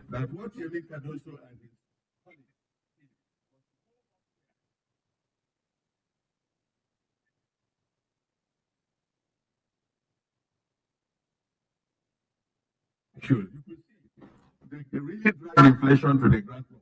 that what Yemi Cardoso and his colleagues you could see they really drive inflation to the ground floor.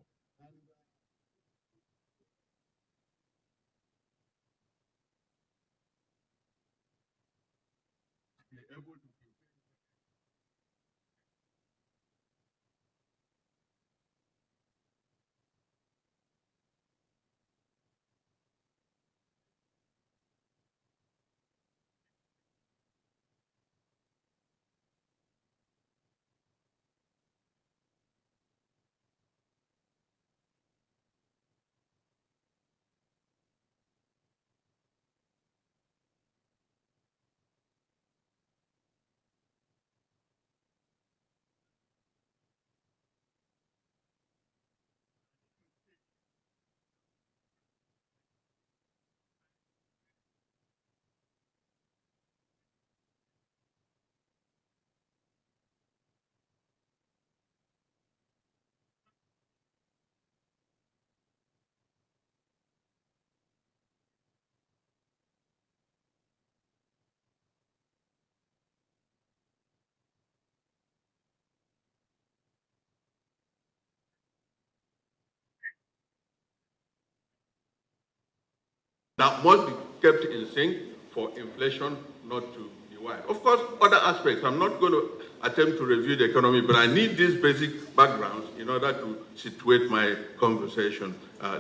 That must be kept in sync for inflation not to be wide. Of course, other aspects, I'm not going to attempt to review the economy, but I need these basic backgrounds in order to situate my conversation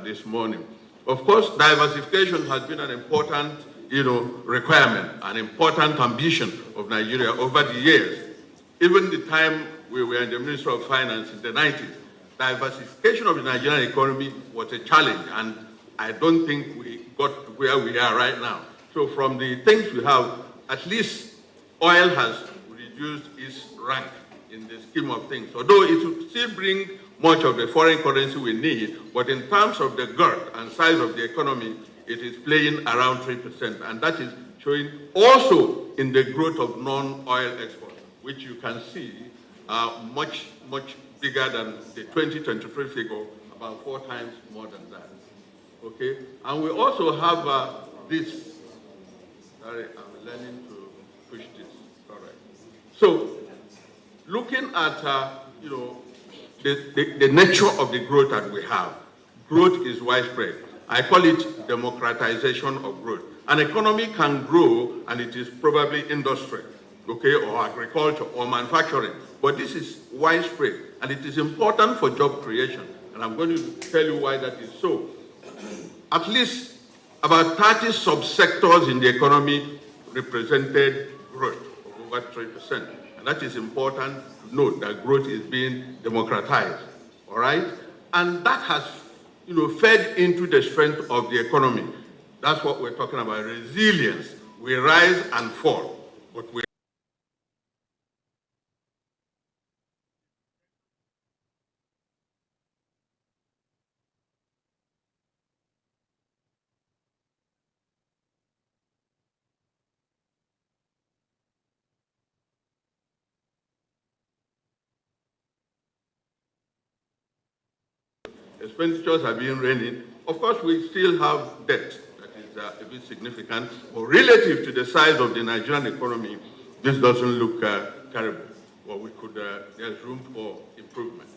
this morning. Of course, diversification has been an important, requirement, an important ambition of Nigeria over the years. Even the time we were in the Ministry of Finance in the 90s, diversification of the Nigerian economy was a challenge, and I don't think we got to where we are right now. So from the things we have, at least oil has reduced its rank in the scheme of things. Although it will still bring much of the foreign currency we need, but in terms of the girth and size of the economy, it is playing around 3%. And that is showing also in the growth of non-oil exports, which you can see are much bigger than the 2023 figure, about 4 times more than that. Okay, and we also have this. Sorry, I'm learning to push this. All right. So, looking at the nature of the growth that we have, growth is widespread. I call it democratization of growth. An economy can grow, and it is probably industry, okay, or agriculture or manufacturing, but this is widespread, and it is important for job creation. And I'm going to tell you why that is so. At least about 30 subsectors in the economy represented growth of over 3%. And that is important to note that growth is being democratized, all right? And that has, fed into the strength of the economy. That's what we're talking about, resilience. We rise and fall, but we expenditures are being reined in. Of course, we still have debt that is a bit significant, but relative to the size of the Nigerian economy, this doesn't look terrible. Well, there's room for improvement.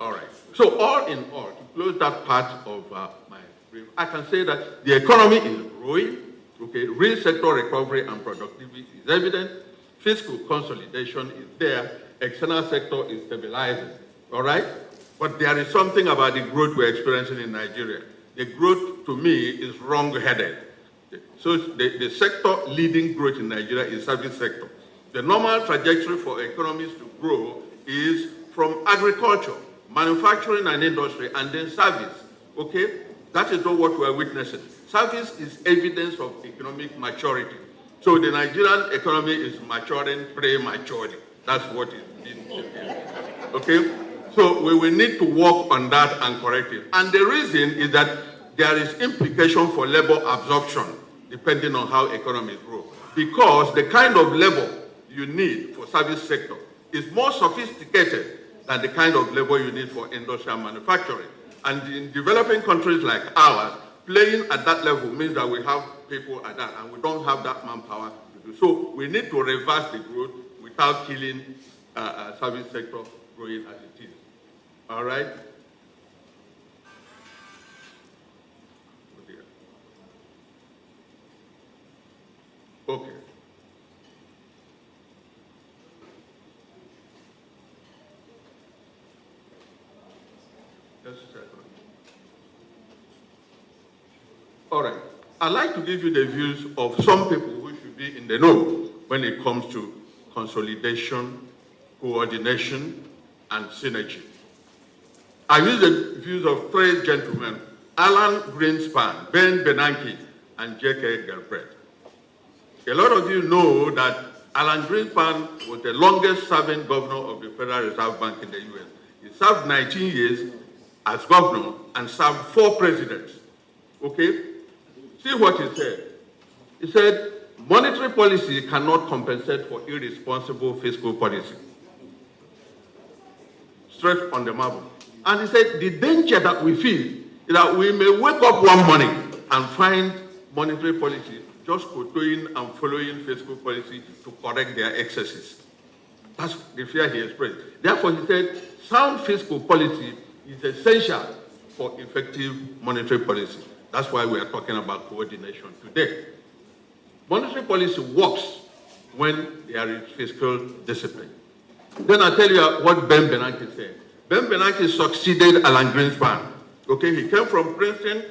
All right. So, all in all, to close that part of my brief, I can say that the economy is growing. Okay, real sector recovery and productivity is evident. Fiscal consolidation is there. External sector is stabilizing. All right? But there is something about the growth we're experiencing in Nigeria. The growth, to me, is wrong-headed. So the sector leading growth in Nigeria is service sector. The normal trajectory for economies to grow is from agriculture, manufacturing and industry, and then service. Okay? That is not what we're witnessing. Service is evidence of economic maturity. So the Nigerian economy is maturing prematurely. That's what is being said. Okay? So we will need to work on that and correct it. And the reason is that there is implication for labor absorption depending on how economies grow. Because the kind of labor you need for service sector is more sophisticated than the kind of labor you need for industrial manufacturing. And in developing countries like ours, playing at that level means that we have people at that, and we don't have that manpower to do. So we need to reverse the growth without killing service sector growing as it is. All right? Okay. Just a second. All right. I'd like to give you the views of some people who should be in the know when it comes to consolidation, coordination, and synergy. I use the views of three gentlemen, Alan Greenspan, Ben Bernanke, and J.K. Galbraith. A lot of you know that Alan Greenspan was the longest-serving governor of the Federal Reserve Bank in the U.S. He served 19 years as governor and served 4 presidents. Okay? See what he said. He said, monetary policy cannot compensate for irresponsible fiscal policy. Straight on the marble. And he said, the danger that we feel is that we may wake up one morning and find monetary policy just pursuing and following fiscal policy to correct their excesses. That's the fear he expressed. Therefore, he said, sound fiscal policy is essential for effective monetary policy. That's why we are talking about coordination today. Monetary policy works when there is fiscal discipline. Then I'll tell you what Ben Bernanke said. Ben Bernanke succeeded Alan Greenspan. Okay, he came from Princeton,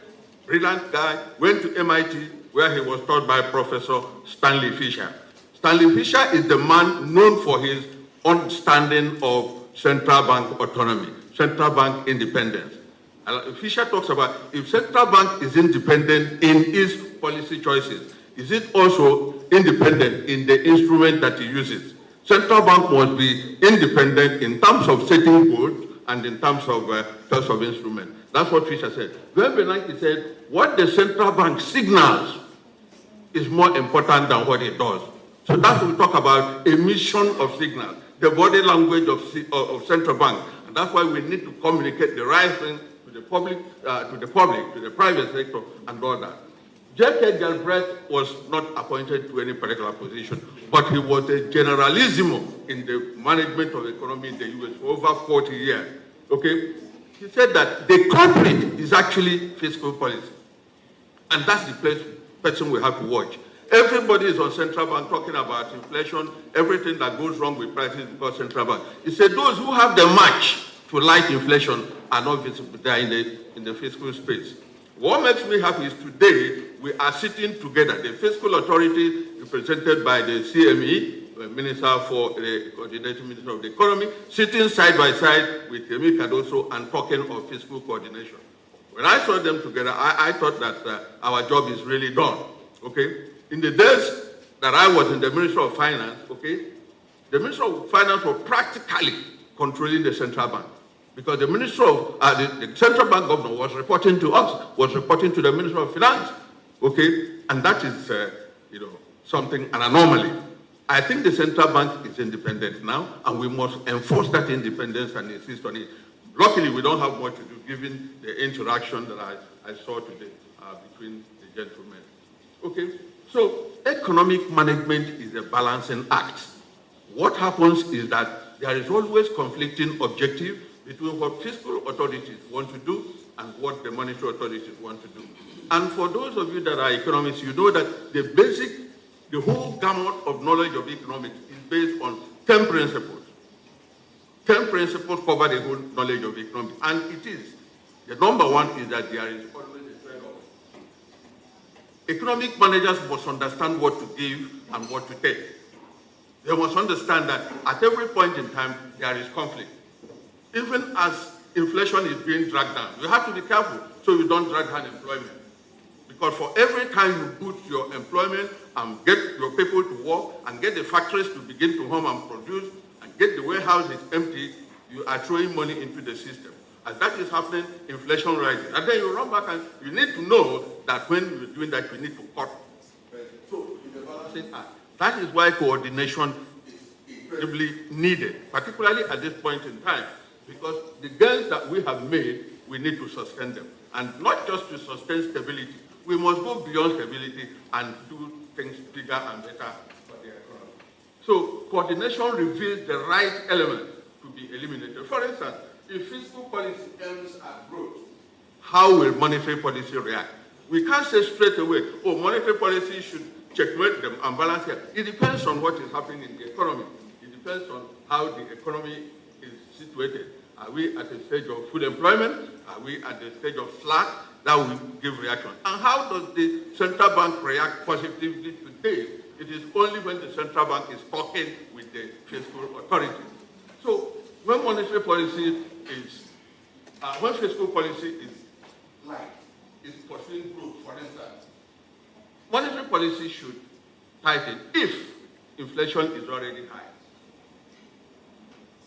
brilliant guy, went to MIT, where he was taught by Professor Stanley Fischer. Stanley Fischer is the man known for his understanding of central bank autonomy, central bank independence. Fischer talks about if central bank is independent in its policy choices, is it also independent in the instrument that it uses? Central bank must be independent in terms of setting goals and in terms of instrument. That's what Fischer said. Ben Bernanke said, what the central bank signals is more important than what it does. So that's what we talk about emission of signals, the body language of central bank. And that's why we need to communicate the right thing to the public, to the private sector, and all that. J.K. Galbraith was not appointed to any particular position, but he was a generalissimo in the management of the economy in the U.S. for over 40 years. Okay? He said that the culprit is actually fiscal policy. And that's the person we have to watch. Everybody is on central bank talking about inflation, everything that goes wrong with prices because central bank. He said those who have the match to light inflation are not visible there in the fiscal space. What makes me happy is today we are sitting together, the fiscal authority represented by the CME, Minister for the Coordinating Minister of the Economy, sitting side by side with Yemi Cardoso and talking of fiscal coordination. When I saw them together, I thought that our job is really done. Okay? In the days that I was in the Ministry of Finance, okay, the Ministry of Finance was practically controlling the central bank. Because the Minister of the central bank governor was reporting to us, was reporting to the Minister of Finance, okay, and that is, something an anomaly. I think the central bank is independent now, and we must enforce that independence and insist on it. Luckily, we don't have much to do, given the interaction that I saw today between the gentlemen. Okay, so economic management is a balancing act. What happens is that there is always conflicting objectives between what fiscal authorities want to do and what the monetary authorities want to do. And for those of you that are economists, you know that the whole gamut of knowledge of economics is based on 10 principles. 10 principles cover the whole knowledge of economics, and it is. The number one is that there is always a trade-off. Economic managers must understand what to give and what to take. They must understand that at every point in time, there is conflict. Even as inflation is being dragged down, you have to be careful so you don't drag down employment. Because for every time you boost your employment and get your people to work and get the factories to begin to hum and produce and get the warehouses empty, you are throwing money into the system. As that is happening, inflation rises. And then you run back and you need to know that when you're doing that, you need to cut. So, it's a balancing act. That is why coordination is incredibly needed, particularly at this point in time, because the gains that we have made, we need to sustain them. And not just to sustain stability, we must go beyond stability and do things bigger and better for the economy. So coordination reveals the right elements to be eliminated. For instance, if fiscal policy aims at growth, how will monetary policy react? We can't say straight away, oh, monetary policy should checkmate them and balance it. It depends on what is happening in the economy. It depends on how the economy is situated. Are we at a stage of full employment? Are we at the stage of slack? That will give reaction. And how does the central bank react positively today? It is only when the central bank is talking with the fiscal authority. So when monetary policy is, when fiscal policy is light, is pursuing growth, for instance, monetary policy should tighten if inflation is already high,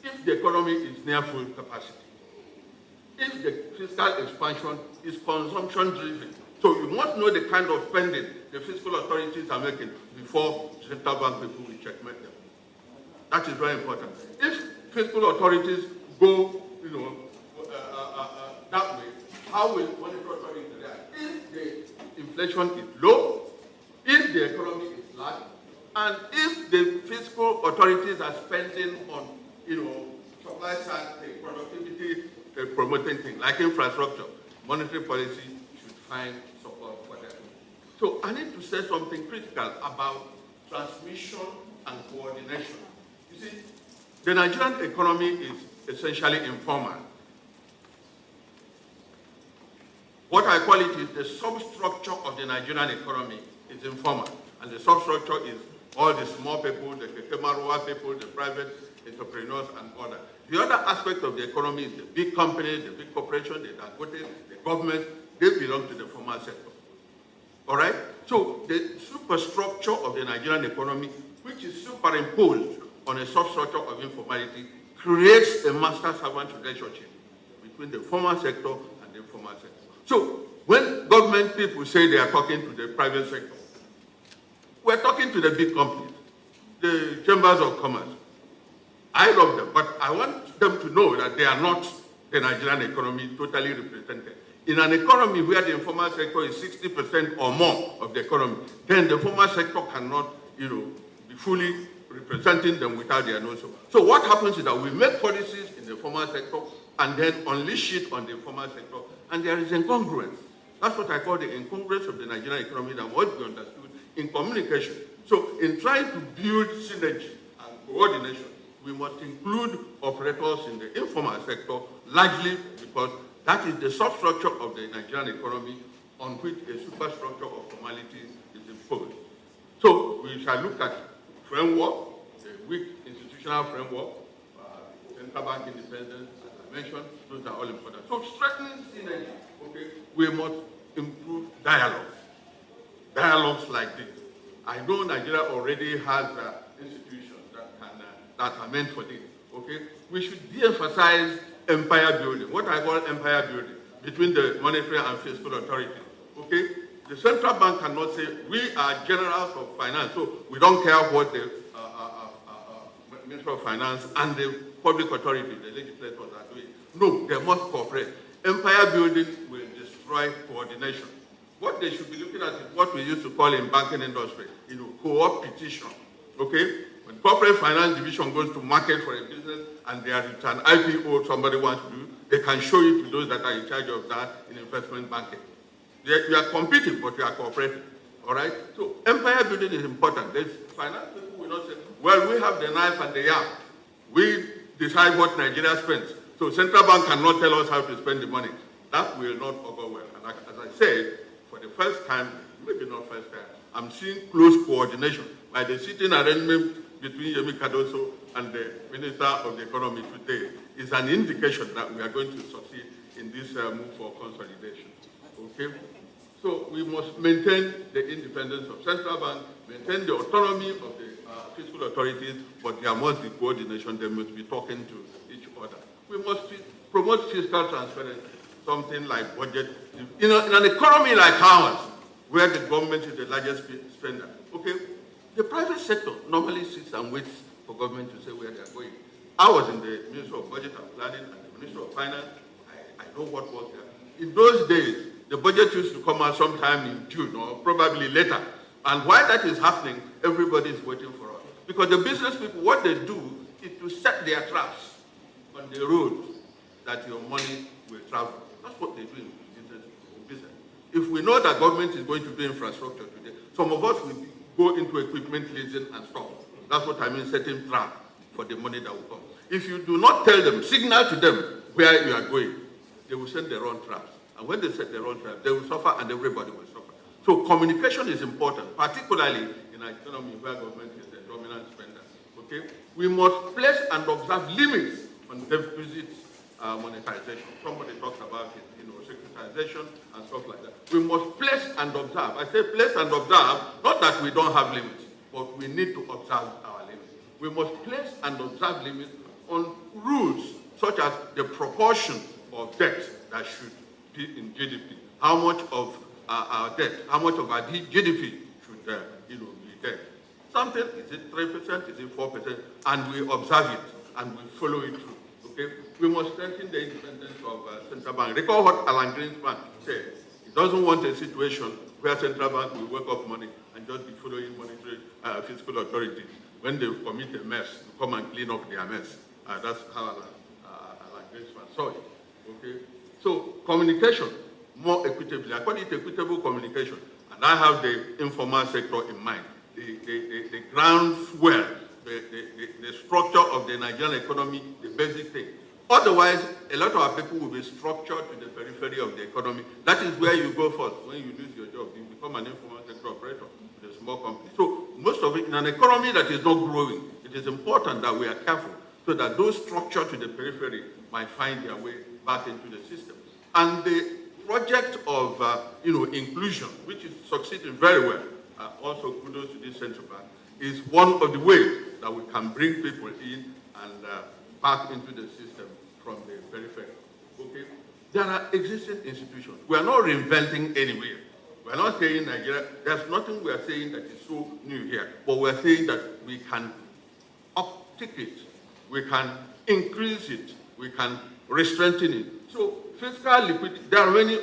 if the economy is near full capacity, if the fiscal expansion is consumption-driven. So you must know the kind of spending the fiscal authorities are making before central bank people will checkmate them. That is very important. If fiscal authorities go, that way, how will monetary authorities react? If the inflation is low, if the economy is large, and if the fiscal authorities are spending on, supply side productivity promoting things like infrastructure, monetary policy should find support for that. So I need to say something critical about transmission and coordination. You see, the Nigerian economy is essentially informal. What I call it is the substructure of the Nigerian economy is informal. And the substructure is all the small people, the Kekemaruwa people, the private entrepreneurs, and others. The other aspect of the economy is the big companies, the big corporations, the Dangote, the government, they belong to the formal sector. All right? So the superstructure of the Nigerian economy, which is superimposed on a substructure of informality, creates a master-servant relationship between the formal sector and the informal sector. So when government people say they are talking to the private sector, we're talking to the big companies, the chambers of commerce. I love them, but I want them to know that they are not the Nigerian economy totally represented. In an economy where the informal sector is 60% or more of the economy, then the formal sector cannot, be fully representing them without their know-so. So what happens is that we make policies in the formal sector and then unleash it on the informal sector, and there is incongruence. That's what I call the incongruence of the Nigerian economy that must be understood in communication. So in trying to build synergy and coordination, we must include operators in the informal sector, largely because that is the substructure of the Nigerian economy on which a superstructure of formalities is imposed. So we shall look at framework, a weak institutional framework, central bank independence, as I mentioned, those are all important. So strengthening synergy, okay, we must improve dialogues. Dialogues like this. I know Nigeria already has institutions that are meant for this, okay? We should de-emphasize empire building, what I call empire building, between the monetary and fiscal authority, okay? The central bank cannot say, we are generals of finance, so we don't care what the Minister of Finance and the public authority, the legislators are doing. No, they must cooperate. Empire building will destroy coordination. What they should be looking at is what we used to call in banking industry, co-opetition, okay? When corporate finance division goes to market for a business and there is an IPO somebody wants to do, they can show it to those that are in charge of that in investment banking. You are competing, but you are cooperating, all right? So empire building is important. There's finance people will not say, well, we have the knife and the yam. We decide what Nigeria spends. So central bank cannot tell us how to spend the money. That will not augur well. And as I said, for the first time, maybe not first time, I'm seeing close coordination by the sitting arrangement between Yemi Cardoso and the Minister of the Economy today is an indication that we are going to succeed in this move for consolidation. Okay? So we must maintain the independence of central bank, maintain the autonomy of the fiscal authorities, but there must be coordination. They must be talking to each other. We must promote fiscal transparency, something like budget. In an economy like ours, where the government is the largest spender, okay, the private sector normally sits and waits for government to say where they are going. I was in the Ministry of Budget and Planning and the Ministry of Finance. I know what was there. In those days, the budget used to come out sometime in June or probably later. And while that is happening, everybody is waiting for us. Because the business people, what they do is to set their traps on the road that your money will travel. That's what they do in business. If we know that government is going to do infrastructure today, some of us will go into equipment leasing and stuff. That's what I mean, setting trap for the money that will come. If you do not tell them, signal to them where you are going, they will send their own traps. And when they set their own traps, they will suffer and everybody will suffer. So communication is important, particularly in an economy where government is the dominant spender. Okay? We must place and observe limits on deficit monetization. Somebody talked about it, securitization and stuff like that. We must place and observe. I say place and observe, not that we don't have limits, but we need to observe our limits. We must place and observe limits on rules such as the proportion of debt that should be in GDP. How much of our debt, how much of our GDP should be debt. Something, is it 3%, is it 4%, and we observe it and we follow it through. Okay? We must strengthen the independence of central bank. Recall what Alan Greenspan said. He doesn't want a situation where central bank will wake up money and just be following monetary fiscal authorities. When they commit a mess, to come and clean up their mess. That's how Alan Greenspan saw it. Okay? So communication, more equitably. I call it equitable communication. And I have the informal sector in mind. The groundswell, the structure of the Nigerian economy, the basic thing. Otherwise, a lot of our people will be structured to the periphery of the economy. That is where you go first. When you lose your job, you become an informal sector operator with a small company. So most of it, in an economy that is not growing, it is important that we are careful so that those structured to the periphery might find their way back into the system. And the project of inclusion, which is succeeding very well, also kudos to this central bank, is one of the ways that we can bring people in and back into the system from the periphery. Okay? There are existing institutions. We are not reinventing anywhere. We are not saying Nigeria, there's nothing we are saying that is so new here, but we are saying that we can uptick it, we can increase it, we can re-strengthen it. So fiscal liquidity, there are many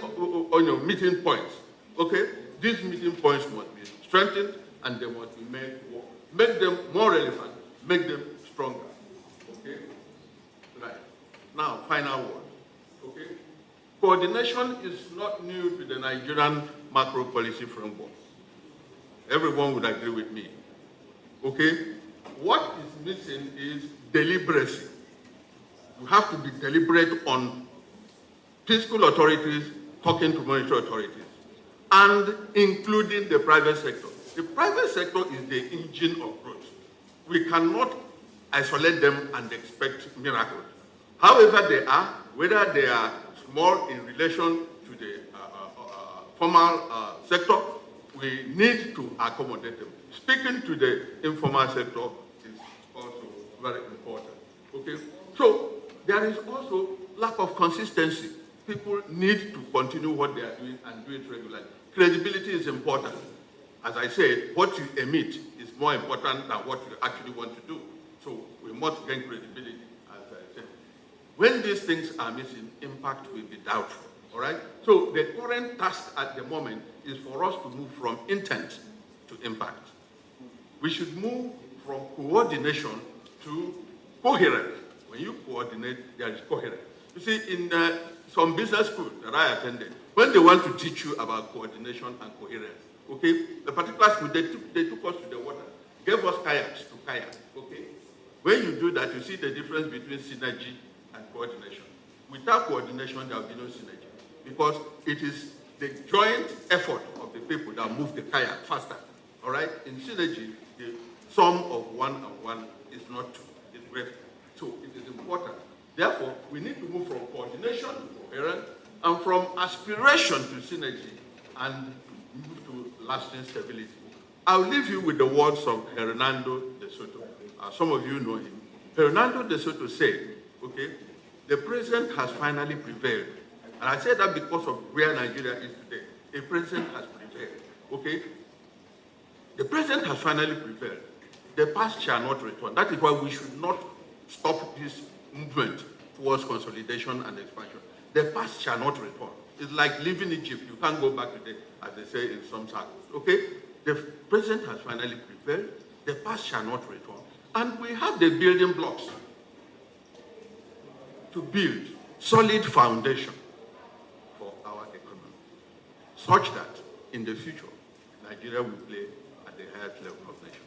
meeting points. Okay? These meeting points must be strengthened and they must be made more. Make them more relevant, make them stronger. Okay? Right. Now, final word. Okay? Coordination is not new to the Nigerian macro policy framework. Everyone would agree with me. Okay? What is missing is deliberacy. You have to be deliberate on fiscal authorities talking to monetary authorities and including the private sector. The private sector is the engine of growth. We cannot isolate them and expect miracles. However they are, whether they are small in relation to the formal sector, we need to accommodate them. Speaking to the informal sector is also very important. Okay? So there is also lack of consistency. People need to continue what they are doing and do it regularly. Credibility is important. As I said, what you emit is more important than what you actually want to do. So we must gain credibility, as I said. When these things are missing, impact will be doubtful. All right? So the current task at the moment is for us to move from intent to impact. We should move from coordination to coherence. When you coordinate, there is coherence. You see, in some business schools that I attended, when they want to teach you about coordination and coherence, okay, the particular school, they took us to the water, gave us kayaks to kayak, okay? When you do that, you see the difference between synergy and coordination. Without coordination, there will be no synergy because it is the joint effort of the people that move the kayak faster, all right? In synergy, the sum of 1 and 1 is not 2, it's greater. So it is important. Therefore, we need to move from coordination to coherence and from aspiration to synergy and move to lasting stability. I'll leave you with the words of Hernando de Soto. Some of you know him. Hernando de Soto said, okay, the president has finally prevailed. And I say that because of where Nigeria is today. A president has prevailed, okay? The president has finally prevailed. the past shall not return. That is why we should not stop this movement towards consolidation and expansion. The past shall not return. It's like leaving Egypt. You can't go back to the, as they say in some circles. Okay? The present has finally prevailed. The past shall not return. And we have the building blocks to build solid foundation for our economy, such that in the future, Nigeria will play at the highest level of nation.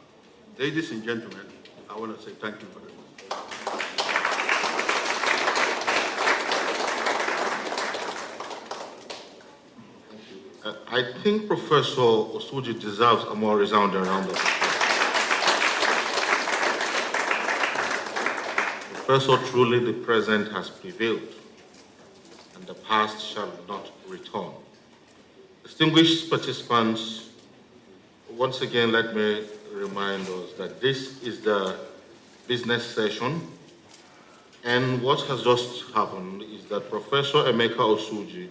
Ladies and gentlemen, I want to say thank you very much. I think Professor Osuji deserves a more resounding round of applause. Professor, truly the present has prevailed, and the past shall not return. Distinguished participants, once again, let me remind us that this is the business session, and what has just happened is that Professor Emeka Osuji,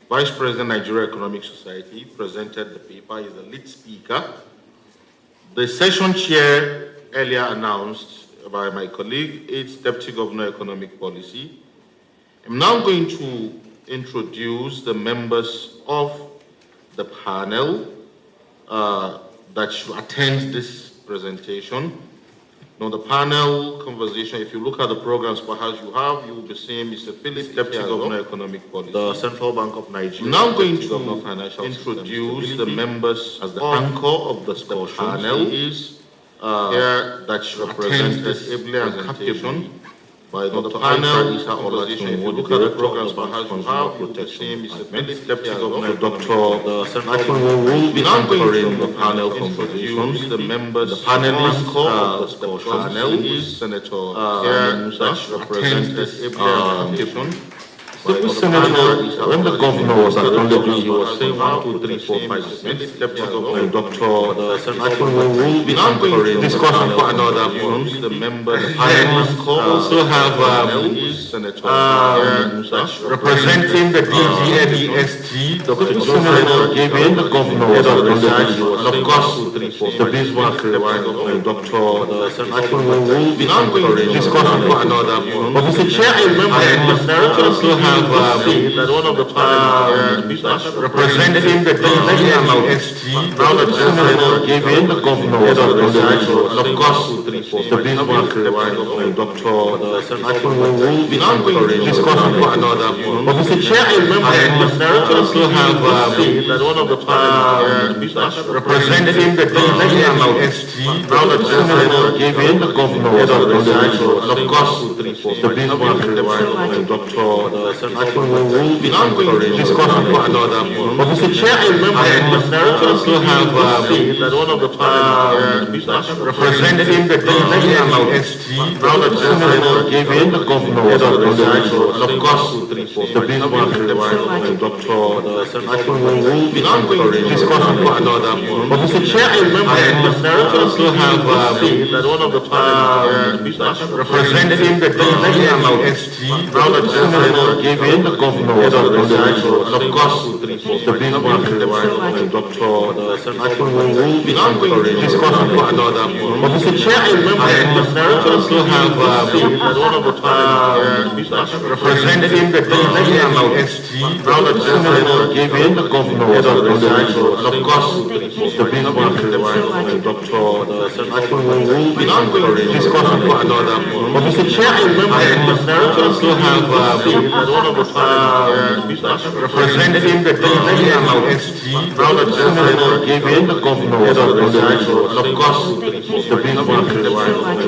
Vice President, Nigeria Economic Society, presented the paper. He is the lead speaker. The session chair earlier announced by my colleague, it's Deputy Governor Economic Policy. I'm now going to introduce the members of the panel that should attend this presentation. Now, the panel conversation, if you look at the programs perhaps you will be seeing Mr. Philip, Deputy Governor Economic Policy, the Central Bank of Nigeria. I'm now going to introduce the members as the anchor of the discussion. Panel is here that should represent this ably and captively by the panel. If you look at the programs perhaps you will be seeing Mr. Philip, Deputy Governor, Dr. National will be anchoring the panel conversations. The members, the panelists of the panel is Senator here that should represent this ably and captively. Senator, when the governor was acknowledging, he was saying 1, 2, 3, 4, 5, 6. Deputy Governor, Dr. National will be anchoring discussion for another month. The members, the panelists also have Senator representing the DGNEST, Dr. Joseph Gavin, the governor was acknowledging, and of course, the Bismarck, Dr. National will be anchoring discussion for another month. But Mr. Chair, I remember the narrator also have that one of the panelists representing the DGNEST, now that Senator Gavin, the governor was acknowledging, and of course, the Bismarck, Dr. National will be anchoring discussion for another month. But Mr. Chair, I remember the narrator also have that one of the panelists representing the DGNEST, now that Senator Gavin, the governor was acknowledging, and of course, the Bismarck, Dr. National will be anchoring discussion for another month. But Mr. Chair, I remember the narrator also have that one of the panelists representing the DGNEST, now that Senator Gavin, the governor was acknowledging, and of course, the Bismarck, Dr. National will be anchoring discussion for another month. But Mr. Chair, I remember the narrator also have that one of the panelists representing the DGNEST, now that Senator Gavin, the governor was acknowledging, and of course, the Bismarck, Dr. National will be anchoring discussion for another month. But Mr. Chair, I remember the narrator also have that one of the panelists representing the DGNEST, now that Senator Gavin, the governor was acknowledging, and of course, the Bismarck, Dr. National will be anchoring discussion for another month. But Mr. Chair, I remember the narrator also have that one of the panelists representing the DGNEST, now that Senator Gavin, the governor was acknowledging, and of course, the Bismarck,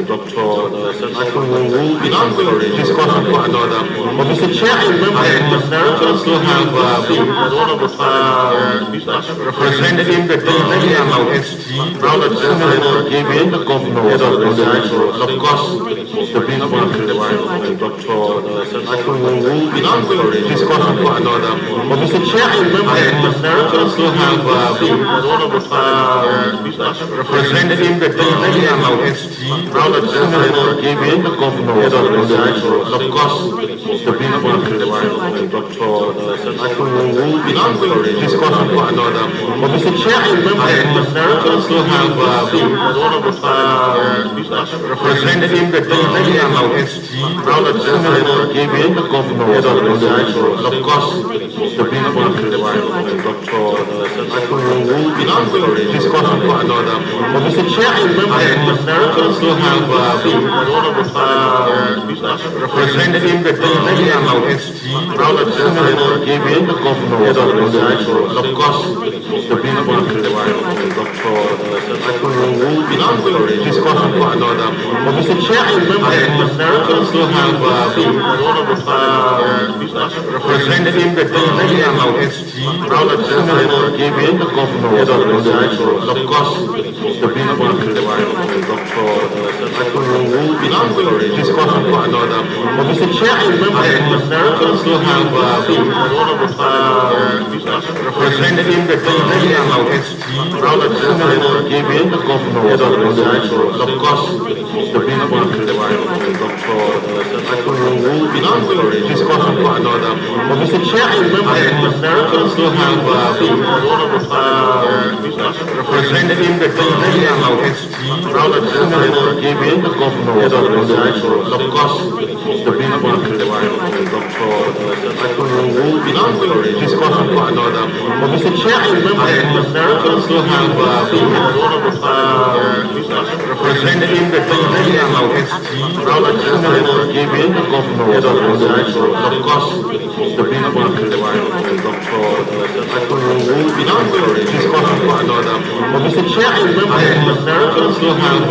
Dr. National will be anchoring discussion for another month. But Mr. Chair, I remember the narrator also have that one of the panelists representing the DGNEST, now that Senator Gavin, the governor was acknowledging, and of course, the Bismarck, one to the right of the doctor. I think we will be discussing for another. But Mr. Chair, I remember that America still have representing the DG and SG, now that Senator gave in the governor was on the actual. And of course, the big one to the right of the doctor. I think we will be discussing for another. But Mr. Chair, I remember that America still have representing the DG and SG, now that Senator gave in the governor was on the actual. And of course, the big one to the right of the doctor. I think we will be discussing for another. But Mr. Chair, I remember that America still have representing the DG and SG, now that Senator gave in the governor was on the actual. And of course, the big one to the right of the doctor. I think we will be discussing for another. But Mr. Chair, I remember that America still have representing the DG and SG, now that Senator gave in the governor was on the actual. And of course, the big one to the right of the doctor. I think we will be discussing for another. But Mr. Chair, I remember that America still have representing the DG and SG, now that Senator gave in the governor was on the actual. And of course, the big one to the right of the doctor. I think we will be discussing for another. But Mr. Chair, I remember that America still have representing the DG and SG, now that Senator gave in the governor was on the actual. And of course, the big one to the right of the doctor. I think we will be discussing for another. But Mr. Chair, I remember that America still have representing the DG and SG, now that Senator gave in the governor was on the actual. And of course, the big one to the right of the doctor. I think we will be discussing for another. But Mr. Chair, I remember that America still have representing the DG and SG, now that Senator gave in the governor was on the actual. And of course, the big one to the right of the doctor. I think we will be discussing for another. But Mr. Chair, I remember that America still have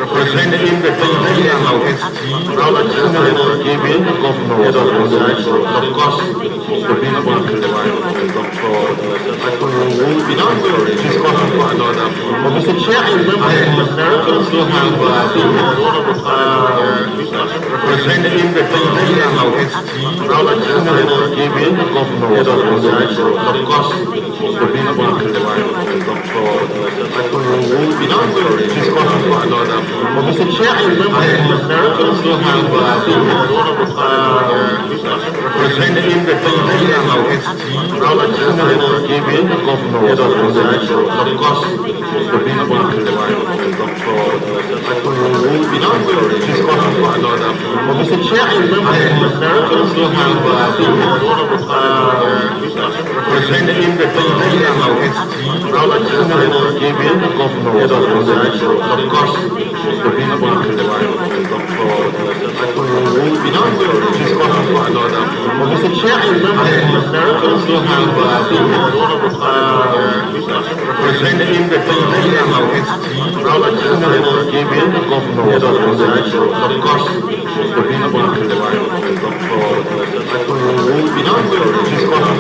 representing the DG and SG, now that Senator gave in the governor was on the actual. And of course, the big one to the right of the doctor. I think we will be discussing for another. But Mr. Chair, I remember that America still have representing the DG and SG, now that Senator gave in the governor was on the actual. And of course, the big one to the right of the doctor. I think we will be discussing for another. But Mr. Chair, I remember that America still have representing the DG and SG, now that Senator gave in the governor was on the actual. And of course, the big one to the right of the doctor. I think we will be discussing for another. But Mr. Chair, I remember that America still have representing the DG and SG, now that Senator gave in the governor was on the actual. And of course, the big one to the right of the doctor. I think we will be discussing for another. But Mr. Chair, I remember that America still have representing the DG and SG, now that Senator gave in the governor was on the actual. And of course, the big one to the right of the doctor. I think we will be discussing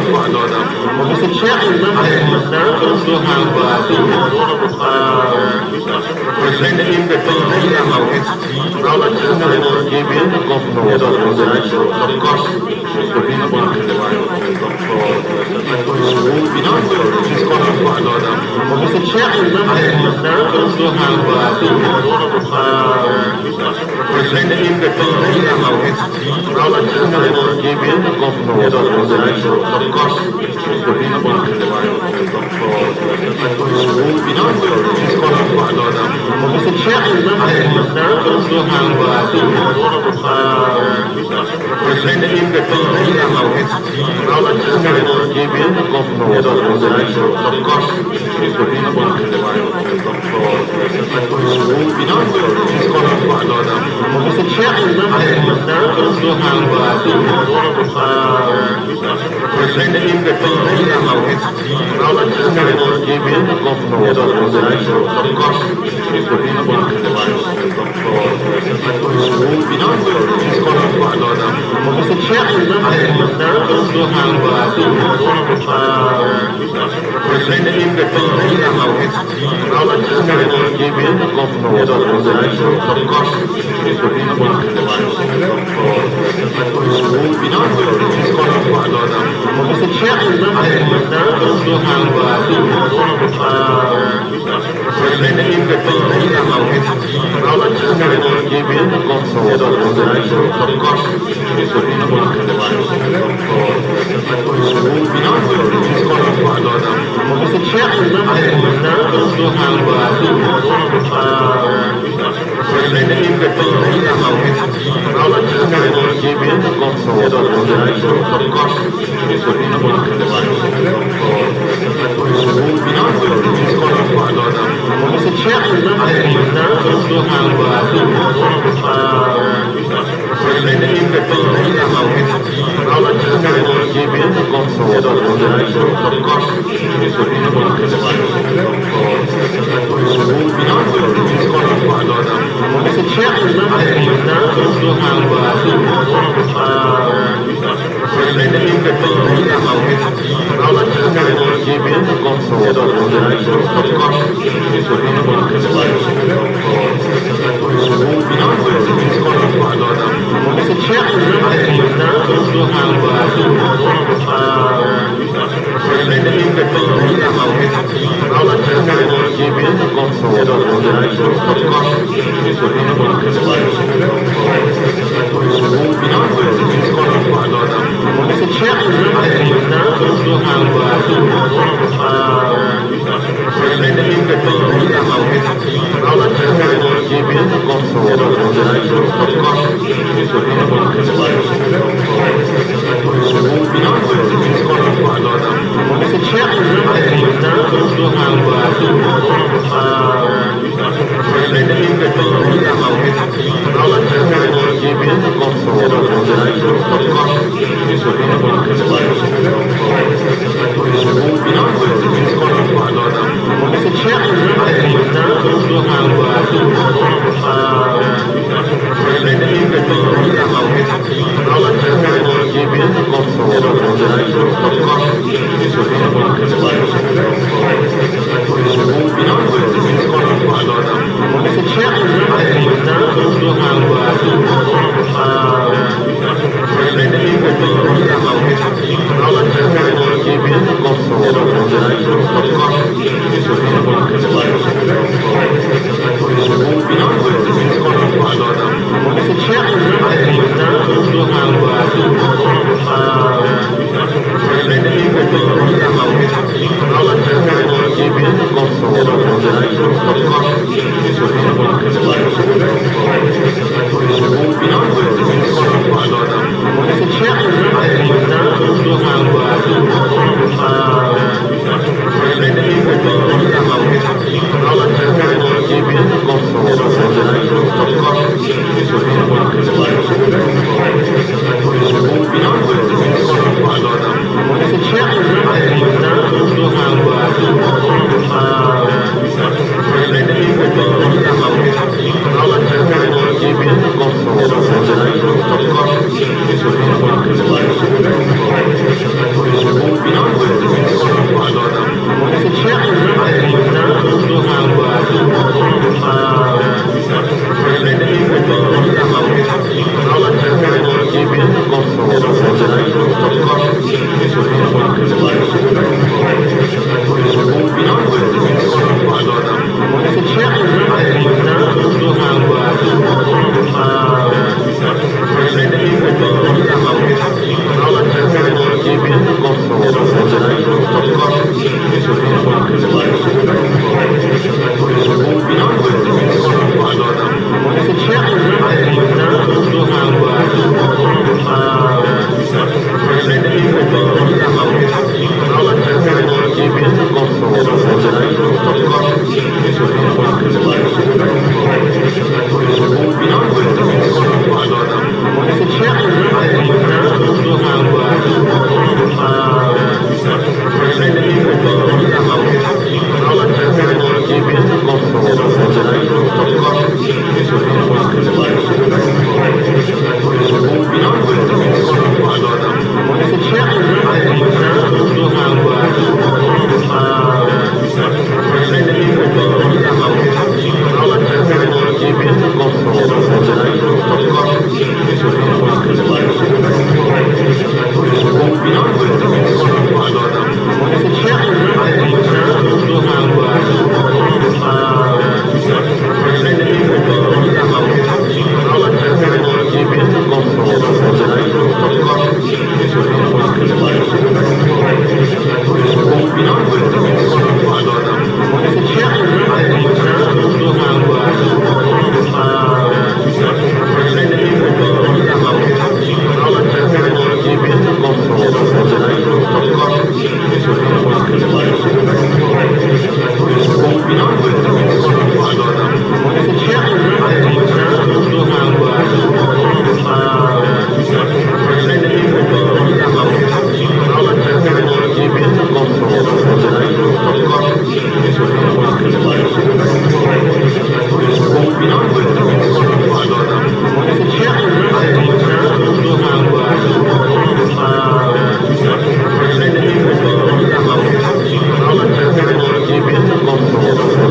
for another. But Mr. Chair, I remember that America still have representing the DG and SG, now that Senator gave in the governor was on the actual. And of course, the big one to the right of the doctor. I think we will be discussing for another. But Mr. Chair, I remember that America still have representing the DG and SG, now that Senator gave in the governor was on the actual. And of course, the big one to the right of the doctor. I think we will be discussing for another. But Mr. Chair, I remember that America still have representing the DG and SG, now that Senator gave in the governor was on the actual. And of course, the big one to the right of the doctor. I think we will be discussing for another. But Mr. Chair, I remember that America still have representing the DG and SG, now that Senator gave in the governor governor was organized, of course, the people in the lives of the doctor, Mr. Chairman, I also have presenting the given the governor was organized, of course, the people in the lives of the doctor, Mr. Chairman, I also have presenting the given the governor was organized, of course, the people in the lives of the doctor, Mr. Chairman, I also have presenting the given the governor was organized, of course, the people in the lives of the doctor, Mr. Chairman, I also have presenting the given the governor was organized, of course, the people in the lives of the doctor, Mr. Chairman, I also have presenting the given the governor was organized, of course, the people in the lives of the doctor, Mr. Chairman, I also have presenting the given the governor was organized, of course, the people in the lives of the doctor, Mr. Chairman, I also have presenting the given the governor was organized, of course, the people in the lives of the doctor, Mr. Chairman, I also have presenting the given the governor was organized, of course, the people in the lives of the doctor, Mr. Chairman, I also have presenting the given the governor was organized, of course, the people in the lives of the doctor, Mr. Chairman, I also have presenting the given the governor was organized, of course, the people in the lives of the doctor, Mr. Chairman, I also have presenting the given the governor was organized, of course, the people in the lives of the doctor, Mr. Chairman, I also have presenting the given the governor was organized, of course, the people in the lives of the doctor,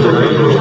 Thank you.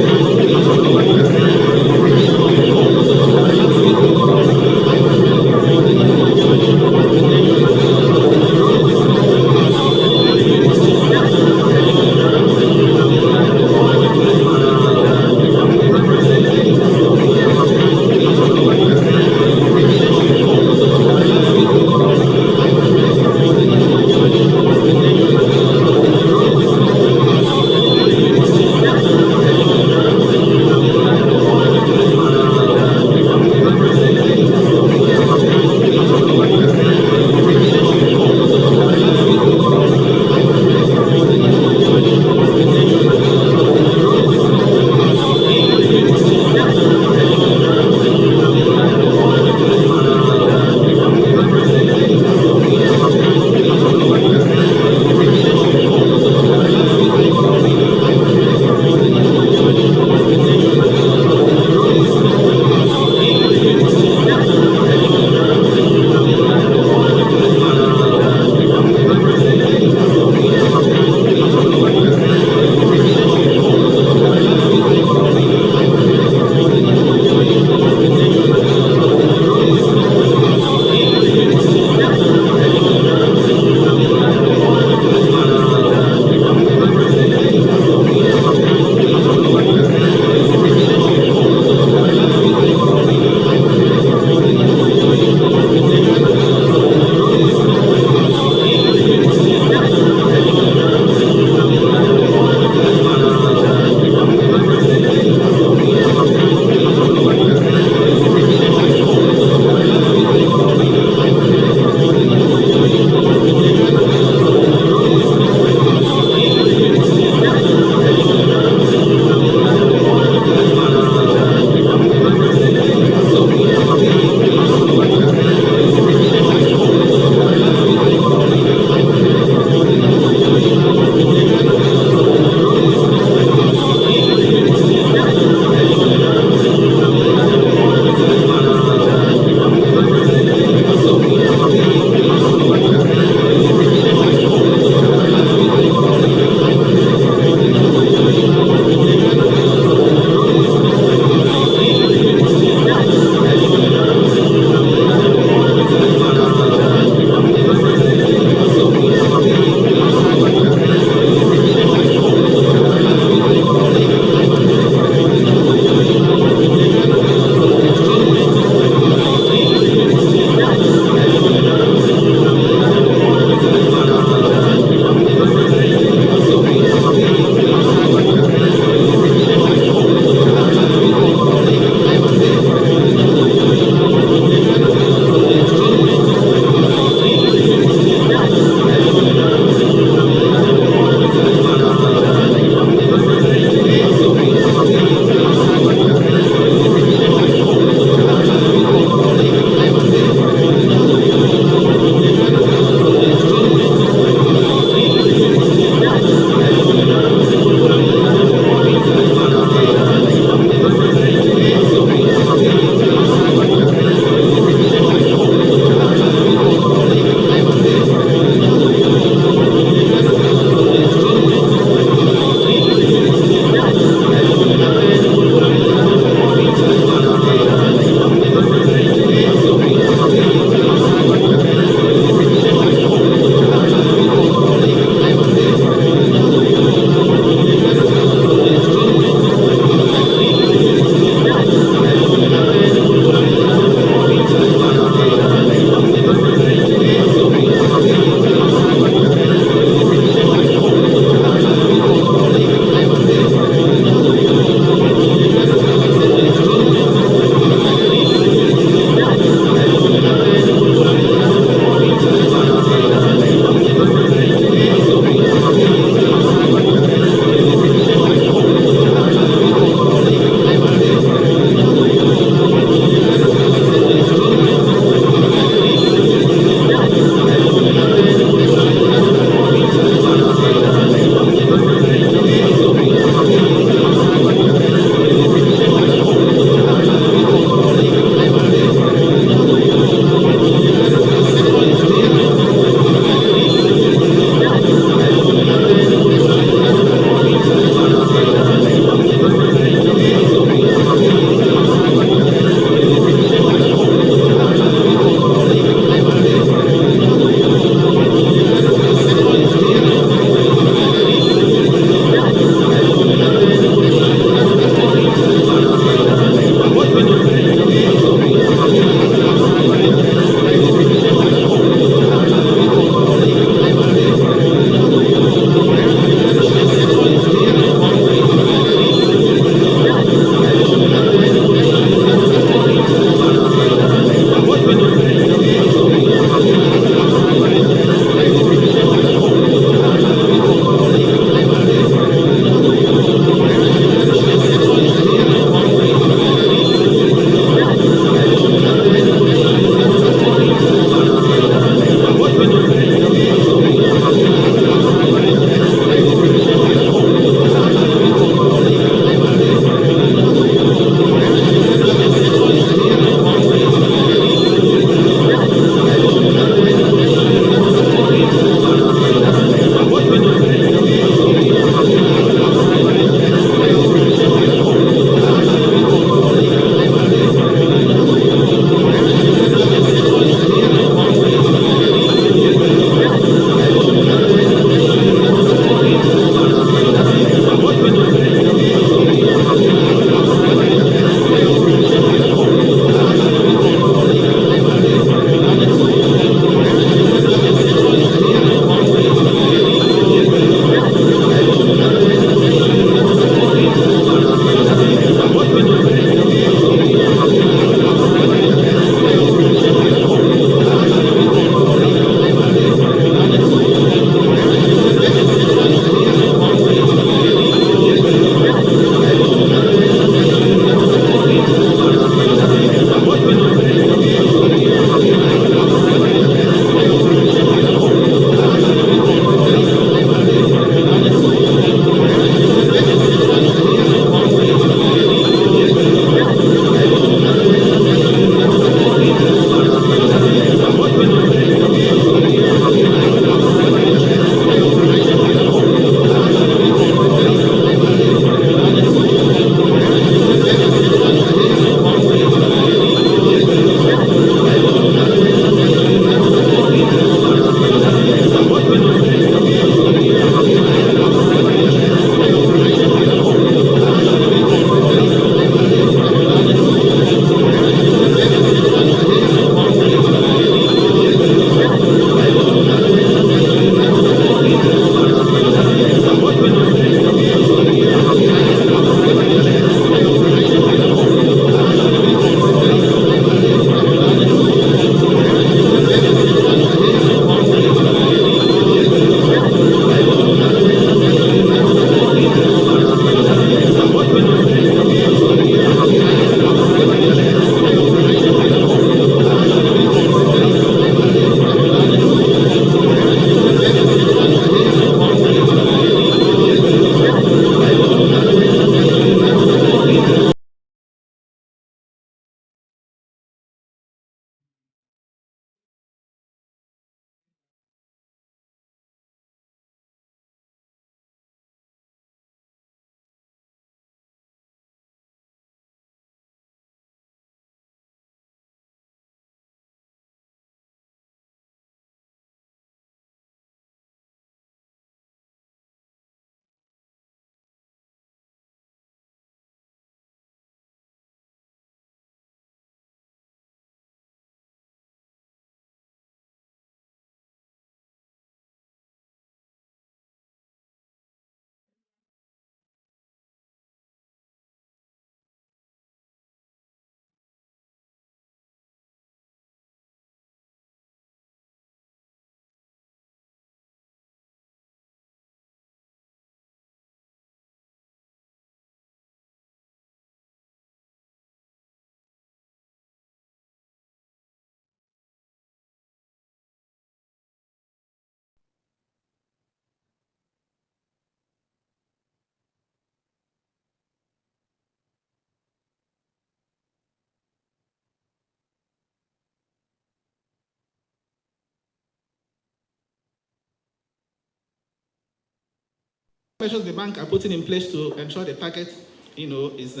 Measures the bank are putting in place to ensure the target, is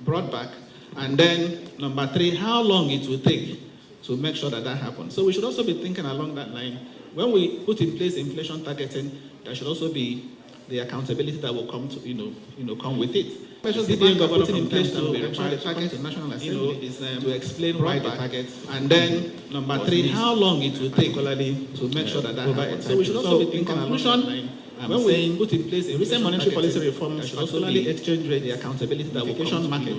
brought back. And then number three, how long it will take to make sure that happens. So we should also be thinking along that line. When we put in place inflation targeting, there should also be the accountability that will come to come with it. Measures the bank are putting in place to ensure the target to National Assembly is to explain why the target. And then number three, how long it will take to make sure that happens. So we should also be thinking along that line. When we put in place a recent monetary policy reform, particularly exchange rate, the accountability that will market,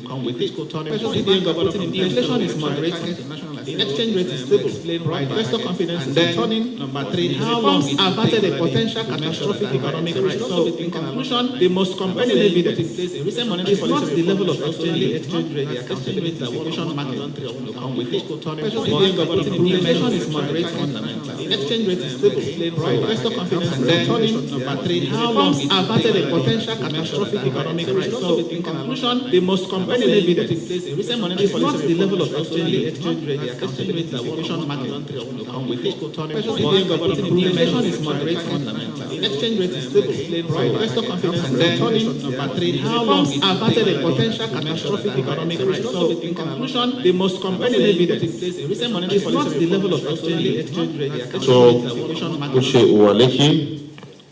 come with it. Inflation is moderating, the exchange rate is stable, investor confidence is returning. Number three, how long averted a potential catastrophic economic crisis. So in conclusion, the most compelling evidence is not the level of exchange rate, the accountability that will market come with it. Inflation is moderating fundamentally, the exchange rate is stable, investor confidence is returning. Number three, how long averted a potential catastrophic economic crisis. So in conclusion, the most compelling evidence is not the level of exchange rate, the accountability that will market come with it. Inflation is moderating fundamentally, the exchange rate is stable, investor confidence is returning. Number three, how long averted a potential catastrophic economic crisis. So in conclusion, the most compelling evidence is not the level of exchange rate, the accountability that will market. Uche Uwaleki,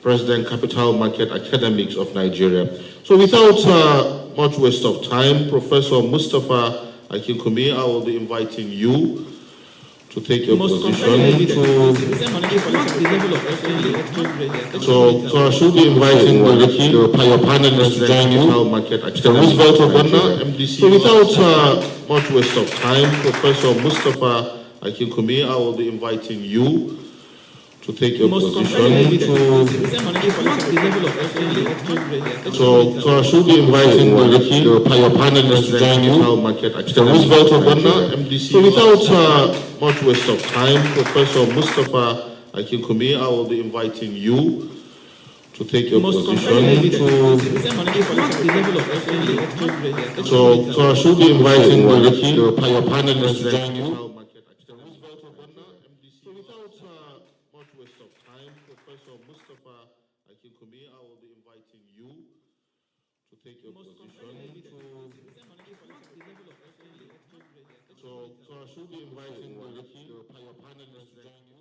President, Capital Market Academics of Nigeria. So without much waste of time, Professor Mustafa Akinkunmi, I will be inviting you to take your position so I should be inviting your panelists to join you. Mr. Roosevelt Obana, MDC. So without much waste of time, Professor Mustafa Akinkunmi, I will be inviting you to take your position so I should be inviting your panelists to join you. Mr. Roosevelt Obana, MDC. So without much waste of time, Professor Mustafa Akinkunmi, I will be inviting you to take your position so I should be inviting your panelists to join you. Professor Mustafa Akinkunmi, I will be inviting you to take your position so I should be inviting your panelists to join you.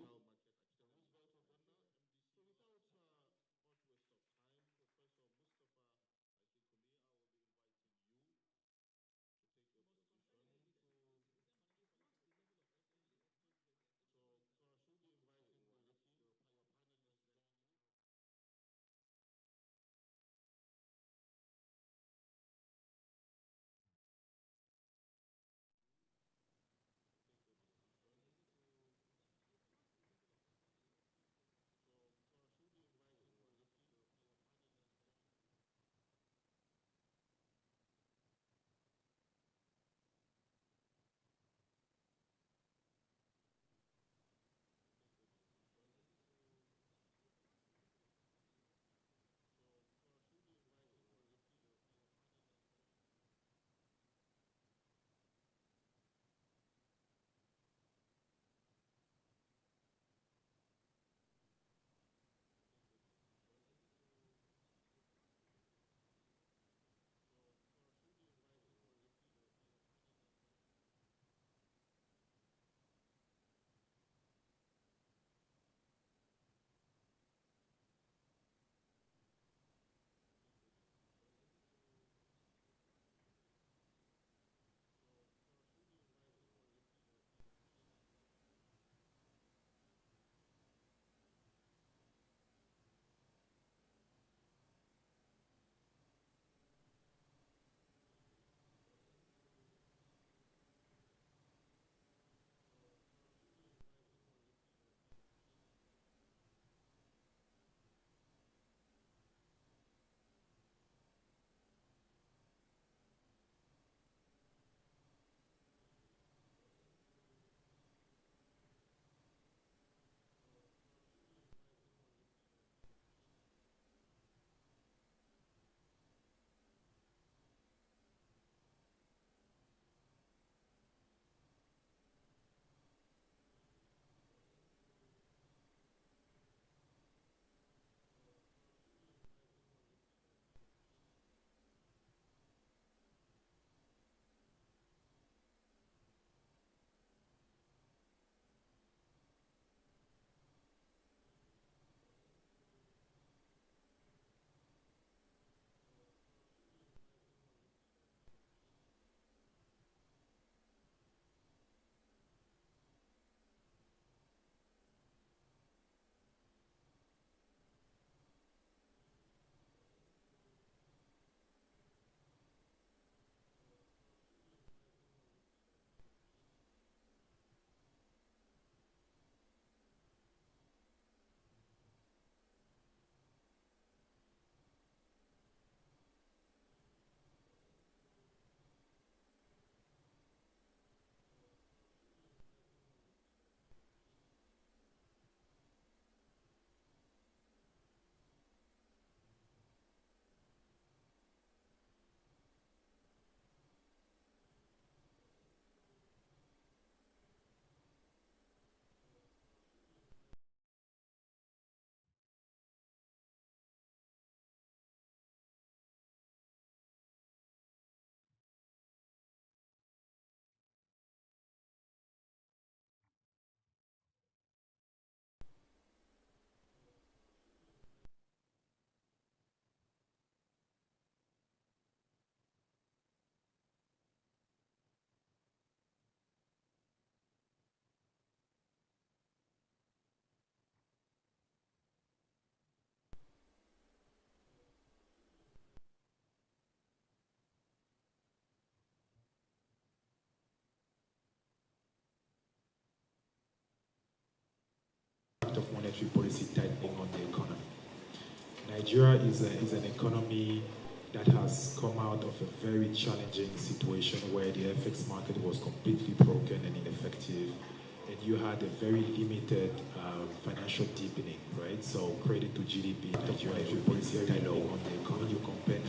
monetary policy tightening on the economy. Nigeria is an economy that has come out of a very challenging situation where the FX market was completely broken and ineffective, and you had a very limited financial deepening, right? So credit to GDP, Nigeria is very low on the economy. When you compare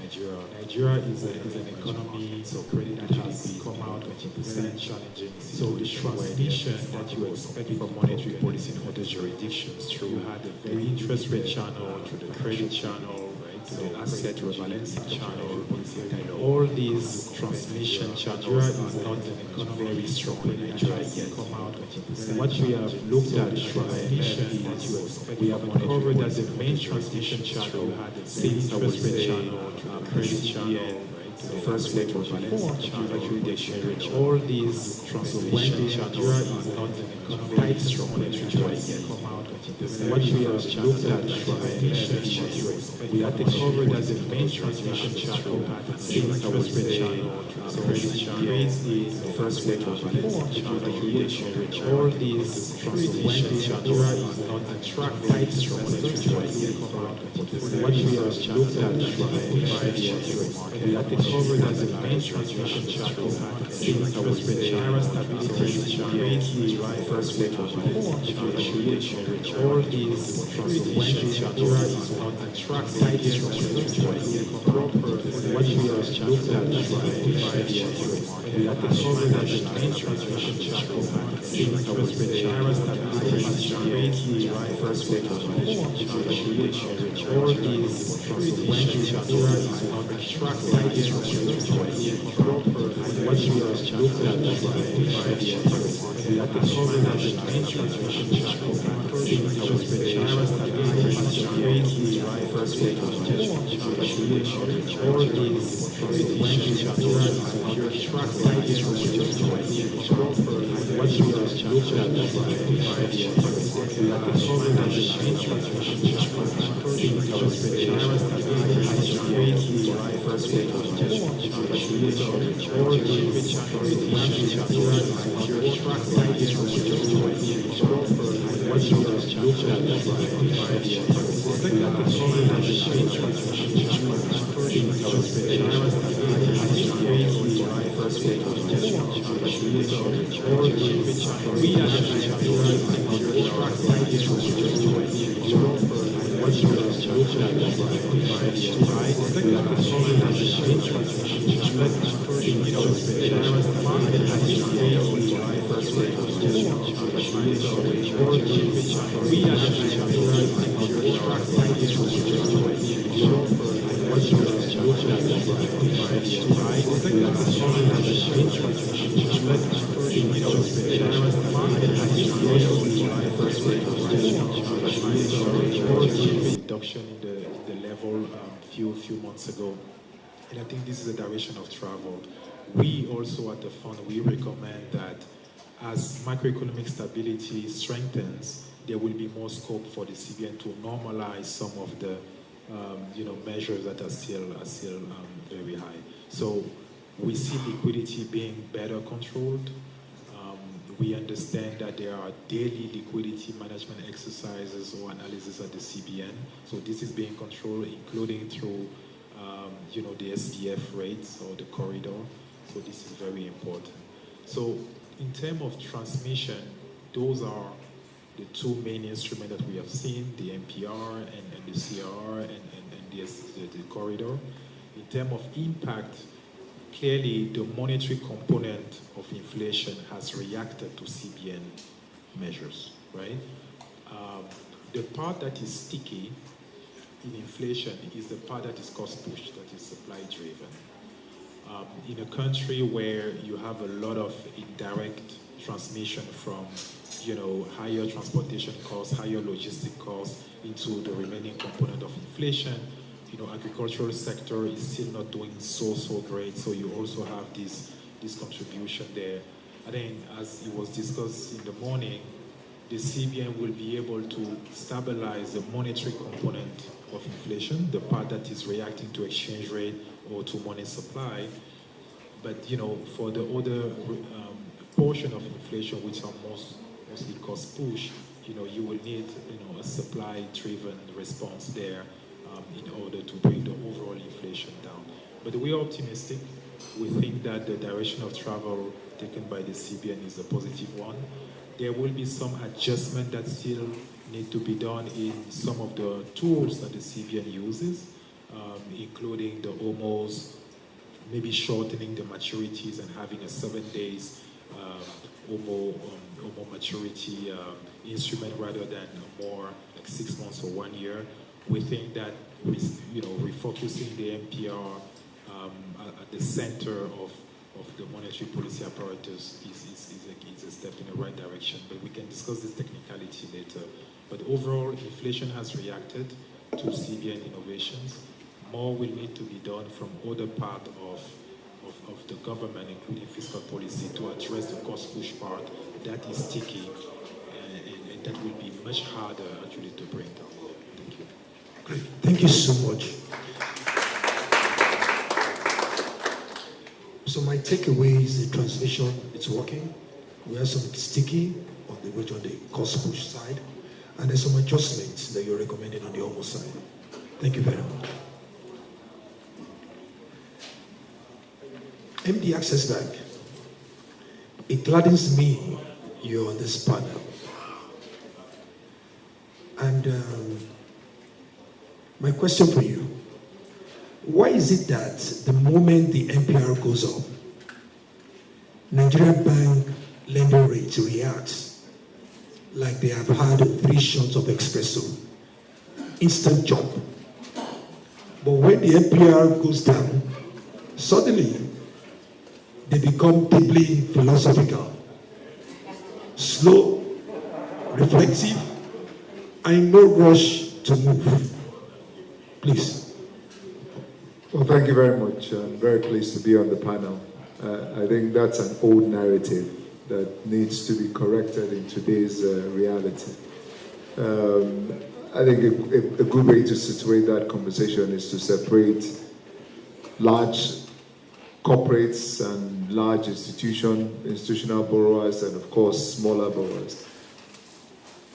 Nigeria is an economy, so credit to GDP come out of a very challenging situation. So the transmission that you expect from monetary policy in other jurisdictions through, you had a very interest rate channel, through the credit channel, to the asset rebalancing channel, all these transmission channels are not very strong in Nigeria yet. What we have looked at transmission, we have uncovered that the main transmission channel had the same interest rate channel, credit channel, the first rate rebalancing channel, the exchange rate. All these transmission channels are not very strong in Nigeria yet. What we have looked at transmission, we have discovered that the main transmission channel had the same interest rate channel, credit channel, the first rate rebalancing channel, the exchange rate. All these transmission channels are not very strong in Nigeria yet. What we have looked at transmission, we have discovered that the main transmission channel had the same interest rate channel, stability channel, the first rate rebalancing channel, the exchange rate. All these transmission channels are not attractive proper. What we have looked at we have discovered that the main transmission channel had the same interest rate channel, stability channel, the first rate rebalancing channel, the exchange rate. All these transmission channels are not attractive proper. What we have looked at we have discovered that the main transmission channel had the same interest rate channel, stability channel, first rate rebalancing channel, the exchange rate. All these transmission channels are not attractive proper. What we have looked at we have discovered that the main transmission channel had the same interest rate channel, stability channel, first rate rebalancing channel, the exchange rate. All these transmission channels are not attractive proper. What we have looked at we have discovered that the main transmission channel had the same interest rate channel, stability channel, first rate rebalancing channel, the exchange rate. All these we are the channels are not attractive proper. What we have looked at we have discovered that the main transmission channel had the same interest rate channel, stability channel, first rate rebalancing channel, the exchange rate. All these we are the channels are not attractive proper. What we have looked at we have discovered that the main transmission channel had the same interest rate channel, stability channel, first rate rebalancing channel, the exchange rate. Reduction in the level few months ago, and I think this is the direction of travel. We also at the fund, we recommend that as macroeconomic stability strengthens, there will be more scope for the CBN to normalize some of the measures that are still very high. So we see liquidity being better controlled. We understand that there are daily liquidity management exercises or analysis at the CBN. So this is being controlled, including through the SDF rates or the corridor. So this is very important. So in terms of transmission, those are the two main instruments that we have seen, the MPR and the CR and the corridor. In terms of impact, clearly the monetary component of inflation has reacted to CBN measures, right? The part that is sticky in inflation is the part that is cost push, that is supply driven. In a country where you have a lot of indirect transmission from higher transportation costs, higher logistic costs into the remaining component of inflation, agricultural sector is still not doing so great. So you also have this contribution there. And then, as it was discussed in the morning, the CBN will be able to stabilize the monetary component of inflation, the part that is reacting to exchange rate or to money supply. But for the other portion of inflation, which are mostly cost push, you will need, a supply-driven response there in order to bring the overall inflation down. But we are optimistic. We think that the direction of travel taken by the CBN is a positive one. There will be some adjustment that still need to be done in some of the tools that the CBN uses, including the OMOs, maybe shortening the maturities and having a 7 days OMO maturity instrument rather than more like 6 months or 1 year. We think that refocusing the MPR at the center of the monetary policy apparatus is a step in the right direction. But we can discuss this technicality later. But overall, inflation has reacted to CBN innovations. More will need to be done from other parts of the government, including fiscal policy, to address the cost push part that is sticky and that will be much harder actually to bring down. Thank you. Great. Thank you so much. So my takeaway is the transmission, it's working. We have some sticky on the cost push side, and there's some adjustments that you're recommending on the OMO side. Thank you very much. MD Access Bank, it gladdens me you're on this panel. And my question for you, why is it that the moment the MPR goes up, Nigerian bank lending rates react like they have had 3 shots of espresso, instant jump. But when the MPR goes down, suddenly they become deeply philosophical, slow, reflective, and in no rush to move. Please. Well, thank you very much. I'm very pleased to be on the panel. I think that's an old narrative that needs to be corrected in today's reality. I think a good way to situate that conversation is to separate large corporates and large institutional borrowers, and of course smaller borrowers.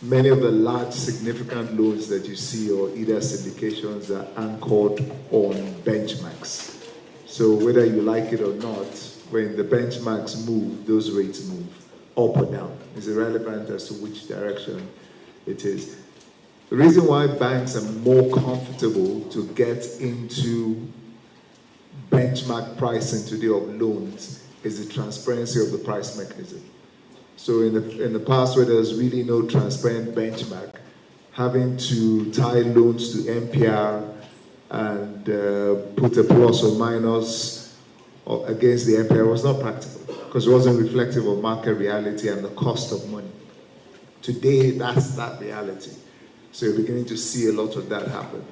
Many of the large significant loans that you see, or either syndications, are anchored on benchmarks. So whether you like it or not, when the benchmarks move, those rates move up or down. It's irrelevant as to which direction it is. The reason why banks are more comfortable to get into benchmark pricing today of loans is the transparency of the price mechanism. So in the past, where there's really no transparent benchmark, having to tie loans to MPR and put a plus or minus against the MPR was not practical, because it wasn't reflective of market reality and the cost of money. Today, that's that reality. So you're beginning to see a lot of that happen.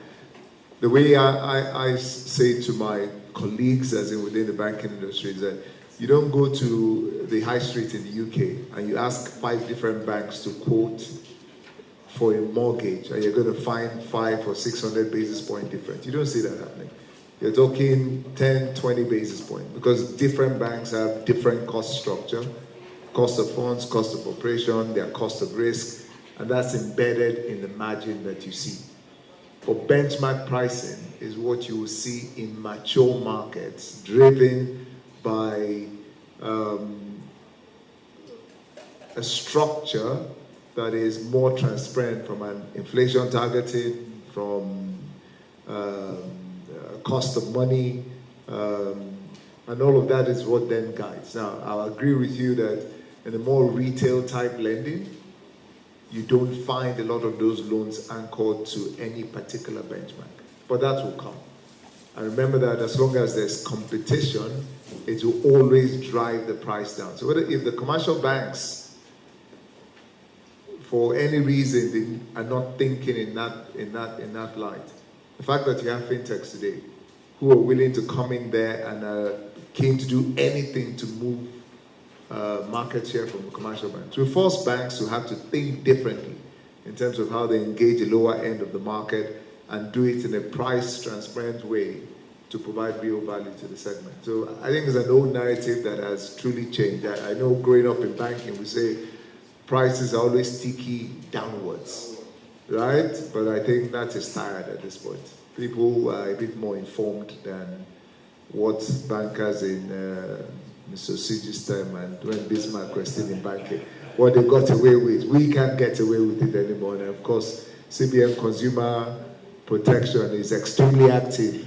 The way I say to my colleagues, as in within the banking industry, is that you don't go to the high street in the UK and you ask 5 different banks to quote for a mortgage, and you're going to find 500 or 600 basis point difference. You don't see that happening. You're talking 10, 20 basis points, because different banks have different cost structure, cost of funds, cost of operation, their cost of risk, and that's embedded in the margin that you see. But benchmark pricing is what you will see in mature markets, driven by a structure that is more transparent, from an inflation targeting, from cost of money, and all of that is what then guides. Now, I'll agree with you that in a more retail type lending, you don't find a lot of those loans anchored to any particular benchmark, but that will come. And remember that as long as there's competition, it will always drive the price down. So if the commercial banks, for any reason, they are not thinking in that light, the fact that you have fintechs today who are willing to come in there and are keen to do anything to move market share from the commercial banks, we force banks to have to think differently in terms of how they engage the lower end of the market and do it in a price transparent way to provide real value to the segment. So I think it's an old narrative that has truly changed. I know growing up in banking, we say prices are always sticky downwards, right? But I think that is tired at this point. People are a bit more informed than what bankers in Mr. Siji's time and when Bismarck was still in banking, what they got away with. We can't get away with it anymore. And of course, CBN Consumer Protection is extremely active,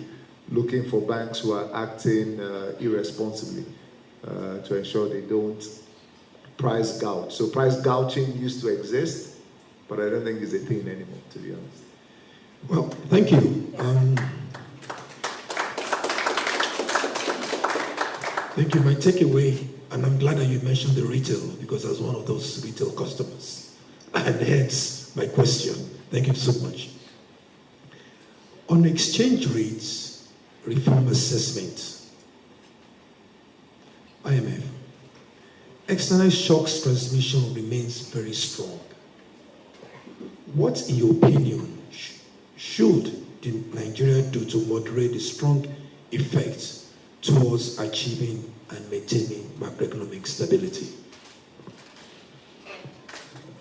looking for banks who are acting irresponsibly to ensure they don't price gouge. So price gouging used to exist, but I don't think it's a thing anymore, to be honest. Well, thank you. Thank you. My takeaway, and I'm glad that you mentioned the retail because I was one of those retail customers, and hence my question. Thank you so much. On exchange rates, reform assessment, IMF, external shocks transmission remains very strong. What, in your opinion, should Nigeria do to moderate the strong effects towards achieving and maintaining macroeconomic stability?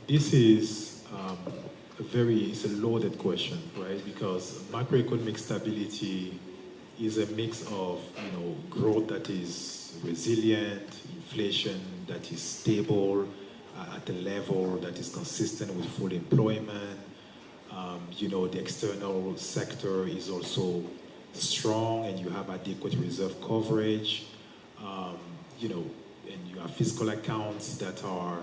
This is it's a loaded question, right? Because macroeconomic stability is a mix of, growth that is resilient, inflation that is stable at a level that is consistent with full employment. The external sector is also strong and you have adequate reserve coverage. And you have fiscal accounts that are,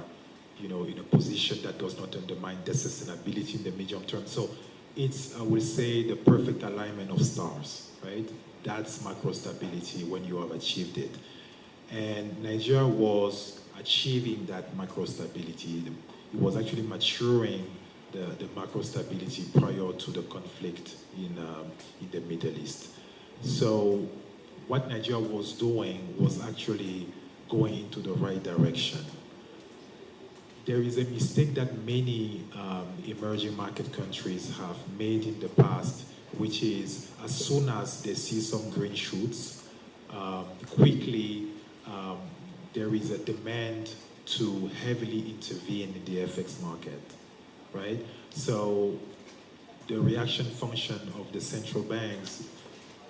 in a position that does not undermine their sustainability in the medium term. So it's, I would say, the perfect alignment of stars, right? That's macro stability when you have achieved it. And Nigeria was achieving that macro stability. It was actually maturing the macro stability prior to the conflict in the Middle East. So what Nigeria was doing was actually going into the right direction. There is a mistake that many emerging market countries have made in the past, which is as soon as they see some green shoots, quickly there is a demand to heavily intervene in the FX market, right? So the reaction function of the central banks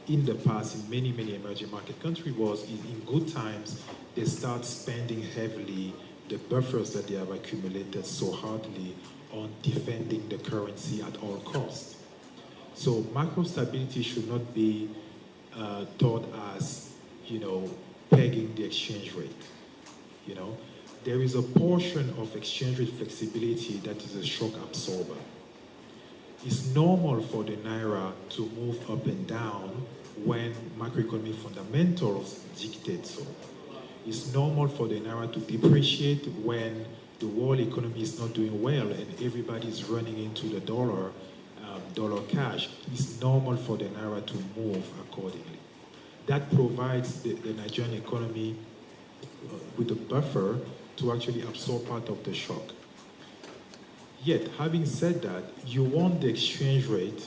in the past in many emerging market countries was in good times, they start spending heavily the buffers that they have accumulated so hardly on defending the currency at all costs. So macro stability should not be thought as, pegging the exchange rate. There is a portion of exchange rate flexibility that is a shock absorber. It's normal for the Naira to move up and down when macroeconomic fundamentals dictate so. It's normal for the Naira to depreciate when the world economy is not doing well and everybody is running into the dollar cash. It's normal for the Naira to move accordingly. That provides the Nigerian economy with a buffer to actually absorb part of the shock. Yet, having said that, you want the exchange rate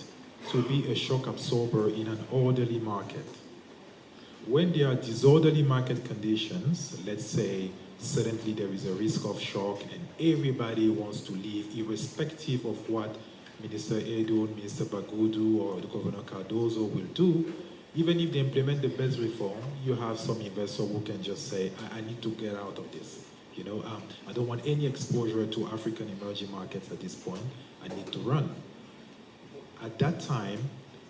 to be a shock absorber in an orderly market. When there are disorderly market conditions, let's say suddenly there is a risk of shock and everybody wants to leave irrespective of what Minister Edo, Minister Bagudu or the Governor Cardozo will do, even if they implement the best reform, you have some investor who can just say, I need to get out of this. I don't want any exposure to African emerging markets at this point. I need to run. At that time,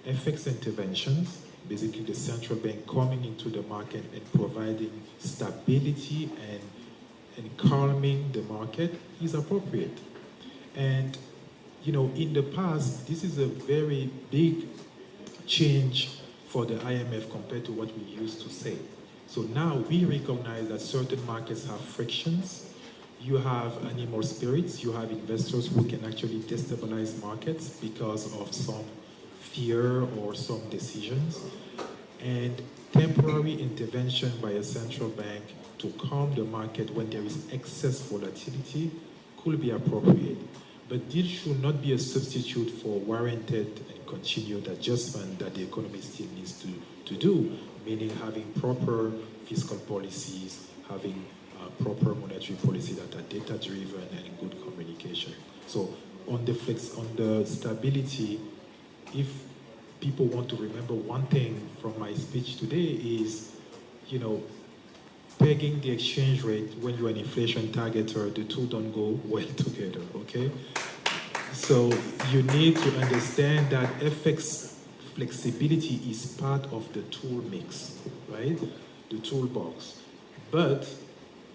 FX interventions, basically the central bank coming into the market and providing stability and calming the market is appropriate. And, in the past, this is a very big change for the IMF compared to what we used to say. So now we recognize that certain markets have frictions. You have animal spirits, you have investors who can actually destabilize markets because of some fear or some decisions. And temporary intervention by a central bank to calm the market when there is excess volatility could be appropriate. But this should not be a substitute for warranted and continued adjustment that the economy still needs to do, meaning having proper fiscal policies, having proper monetary policy that are data-driven and good communication. So on the stability, if people want to remember one thing from my speech today is, pegging the exchange rate when you're an inflation targeter, the two don't go well together, okay? So you need to understand that FX flexibility is part of the tool mix, right? The toolbox. But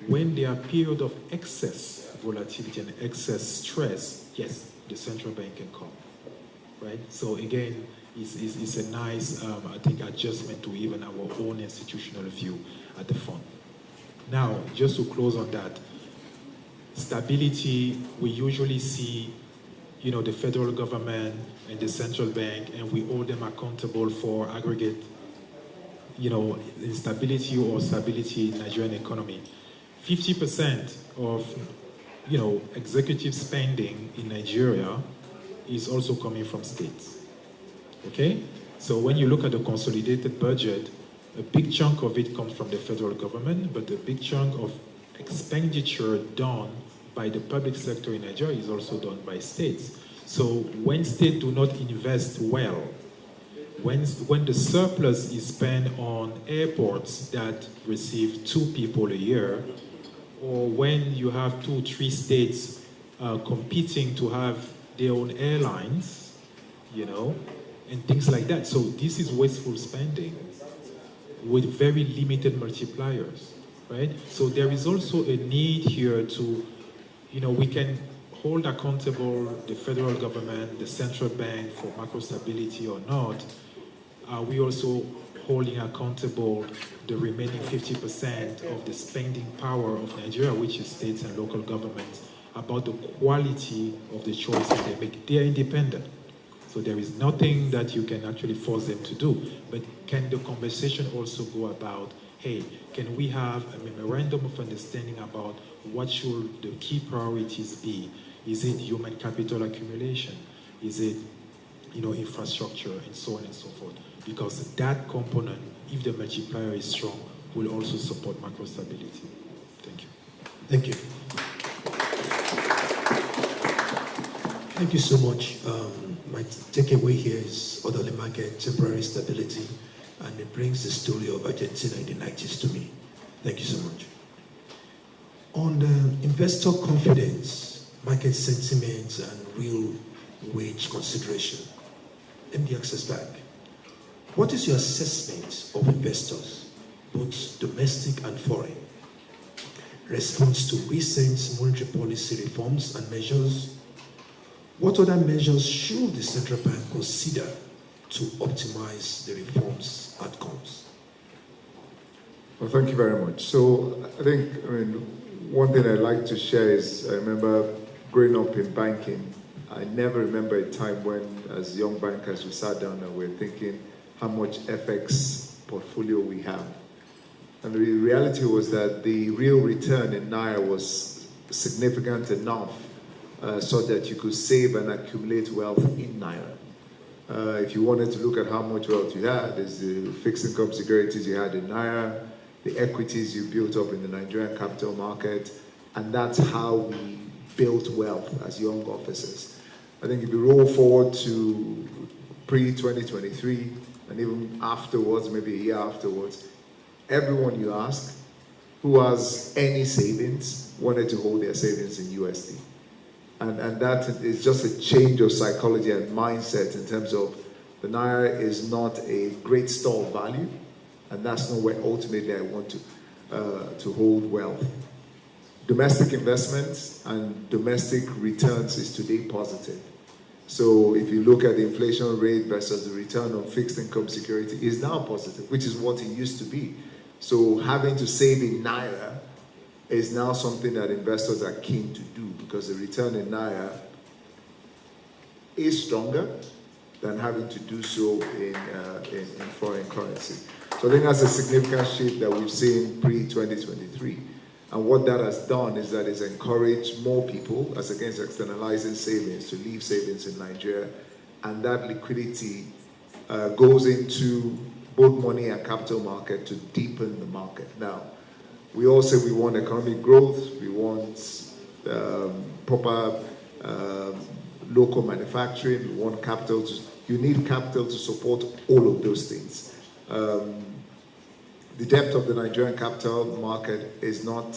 when there are periods of excess volatility and excess stress, yes, the central bank can come, right? So again, it's a nice, I think, adjustment to even our own institutional view at the fund. Now, just to close on that, stability, we usually see, the federal government and the central bank, and we hold them accountable for aggregate, instability or stability in the Nigerian economy. 50% of, executive spending in Nigeria is also coming from states, okay? So when you look at the consolidated budget, a big chunk of it comes from the federal government, but a big chunk of expenditure done by the public sector in Nigeria is also done by states. So when states do not invest well, when the surplus is spent on airports that receive 2 people a year, or when you have 2, 3 states competing to have their own airlines, and things like that. So this is wasteful spending with very limited multipliers, right? So there is also a need here to, we can hold accountable the federal government, the central bank for macro stability or not. Are we also holding accountable the remaining 50% of the spending power of Nigeria, which is states and local governments, about the quality of the choices they make? They are independent. So there is nothing that you can actually force them to do. But can the conversation also go about, hey, can we have a memorandum of understanding about what should the key priorities be? Is it human capital accumulation? Is it, infrastructure and so on and so forth? Because that component, if the multiplier is strong, will also support macro stability. Thank you. Thank you. Thank you so much. My takeaway here is orderly market, temporary stability, and it brings the story of Argentina in the 90s to me. Thank you so much. On the investor confidence, market sentiment, and real wage consideration, let me access back. What is your assessment of investors, both domestic and foreign? Response to recent monetary policy reforms and measures. What other measures should the central bank consider to optimize the reforms outcomes? Well, thank you very much. So I think, one thing I'd like to share is I remember growing up in banking. I never remember a time when, as young bankers, we sat down and we were thinking how much FX portfolio we have. And the reality was that the real return in Naira was significant enough so that you could save and accumulate wealth in Naira. If you wanted to look at how much wealth you had, there's the fixed income securities you had in Naira, the equities you built up in the Nigerian capital market, and that's how we built wealth as young officers. I think if you roll forward to pre-2023, and even afterwards, maybe a year afterwards, everyone you ask who has any savings wanted to hold their savings in USD. And that is just a change of psychology and mindset in terms of the Naira is not a great store of value, and that's not where ultimately I want to hold wealth. Domestic investments and domestic returns is today positive. So if you look at the inflation rate versus the return on fixed income security is now positive, which is what it used to be. So having to save in Naira is now something that investors are keen to do because the return in Naira is stronger than having to do so in foreign currency. So I think that's a significant shift that we've seen pre-2023. And what that has done is that it's encouraged more people, as against externalizing savings, to leave savings in Nigeria. And that liquidity goes into both money and capital market to deepen the market. Now, We all say we want economic growth, we want proper local manufacturing, we want capital. You need capital to support all of those things. The depth of the Nigerian capital market is not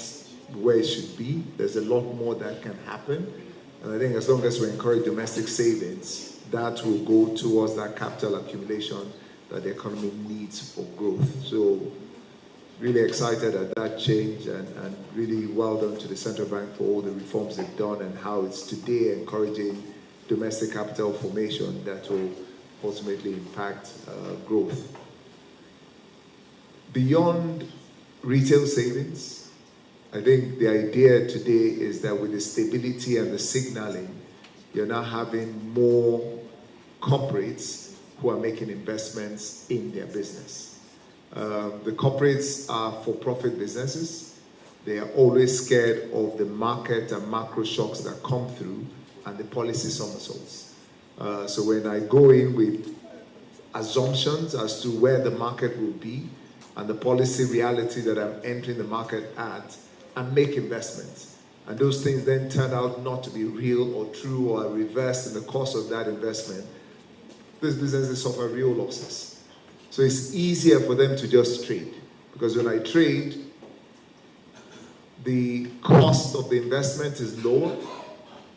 where it should be. There's a lot more that can happen. And I think as long as we encourage domestic savings, that will go towards that capital accumulation that the economy needs for growth. So really excited at that change, and really well done to the central bank for all the reforms they've done and how it's today encouraging domestic capital formation that will ultimately impact growth. Beyond retail savings, I think the idea today is that with the stability and the signaling, you're now having more corporates who are making investments in their business. The corporates are for-profit businesses. They are always scared of the market and macro shocks that come through and the policy somersaults. So when I go in with assumptions as to where the market will be and the policy reality that I'm entering the market at, and make investments, and those things then turn out not to be real or true or are reversed in the course of that investment, these businesses suffer real losses. So it's easier for them to just trade, because when I trade, the cost of the investment is lower,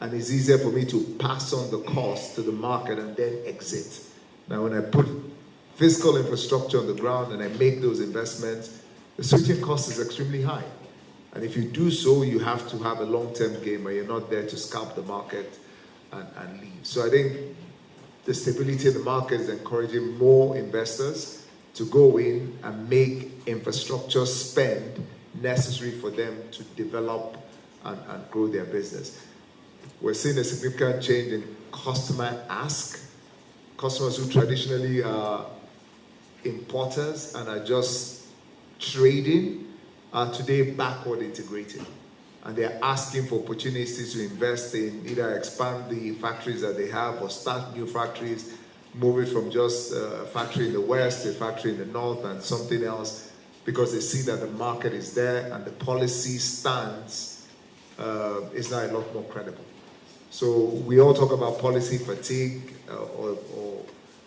and it's easier for me to pass on the cost to the market and then exit. Now, when I put physical infrastructure on the ground and I make those investments, the switching cost is extremely high. And if you do so, you have to have a long-term game where you're not there to scalp the market and leave. So I think the stability of the market is encouraging more investors to go in and make infrastructure spend necessary for them to develop and grow their business. We're seeing a significant change in customer ask. Customers who traditionally are importers and are just trading are today backward integrated. And they're asking for opportunities to invest in, either expand the factories that they have or start new factories, move it from just a factory in the west to a factory in the north and something else, because they see that the market is there and the policy stance is now a lot more credible. So we all talk about policy fatigue or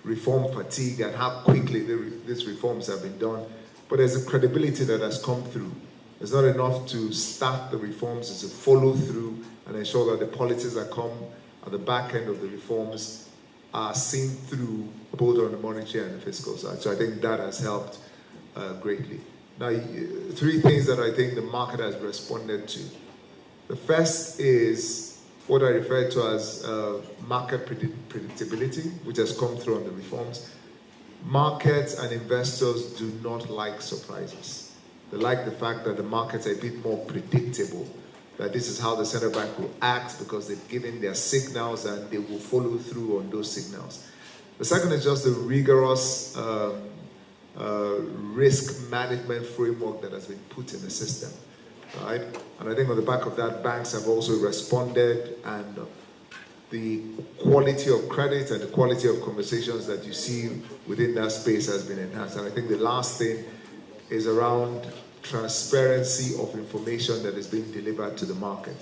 reform fatigue and how quickly these reforms have been done, but there's a credibility that has come through. It's not enough to start the reforms, it's to follow through and ensure that the policies that come at the back end of the reforms are seen through both on the monetary and the fiscal side. So I think that has helped greatly. Now, three things that I think the market has responded to. The first is what I refer to as market predictability, which has come through on the reforms. Markets and investors do not like surprises. They like the fact that the markets are a bit more predictable, that this is how the central bank will act because they've given their signals and they will follow through on those signals. The second is just the rigorous risk management framework that has been put in the system. Right? And I think on the back of that, banks have also responded, and the quality of credit and the quality of conversations that you see within that space has been enhanced. And I think the last thing is around transparency of information that is being delivered to the market.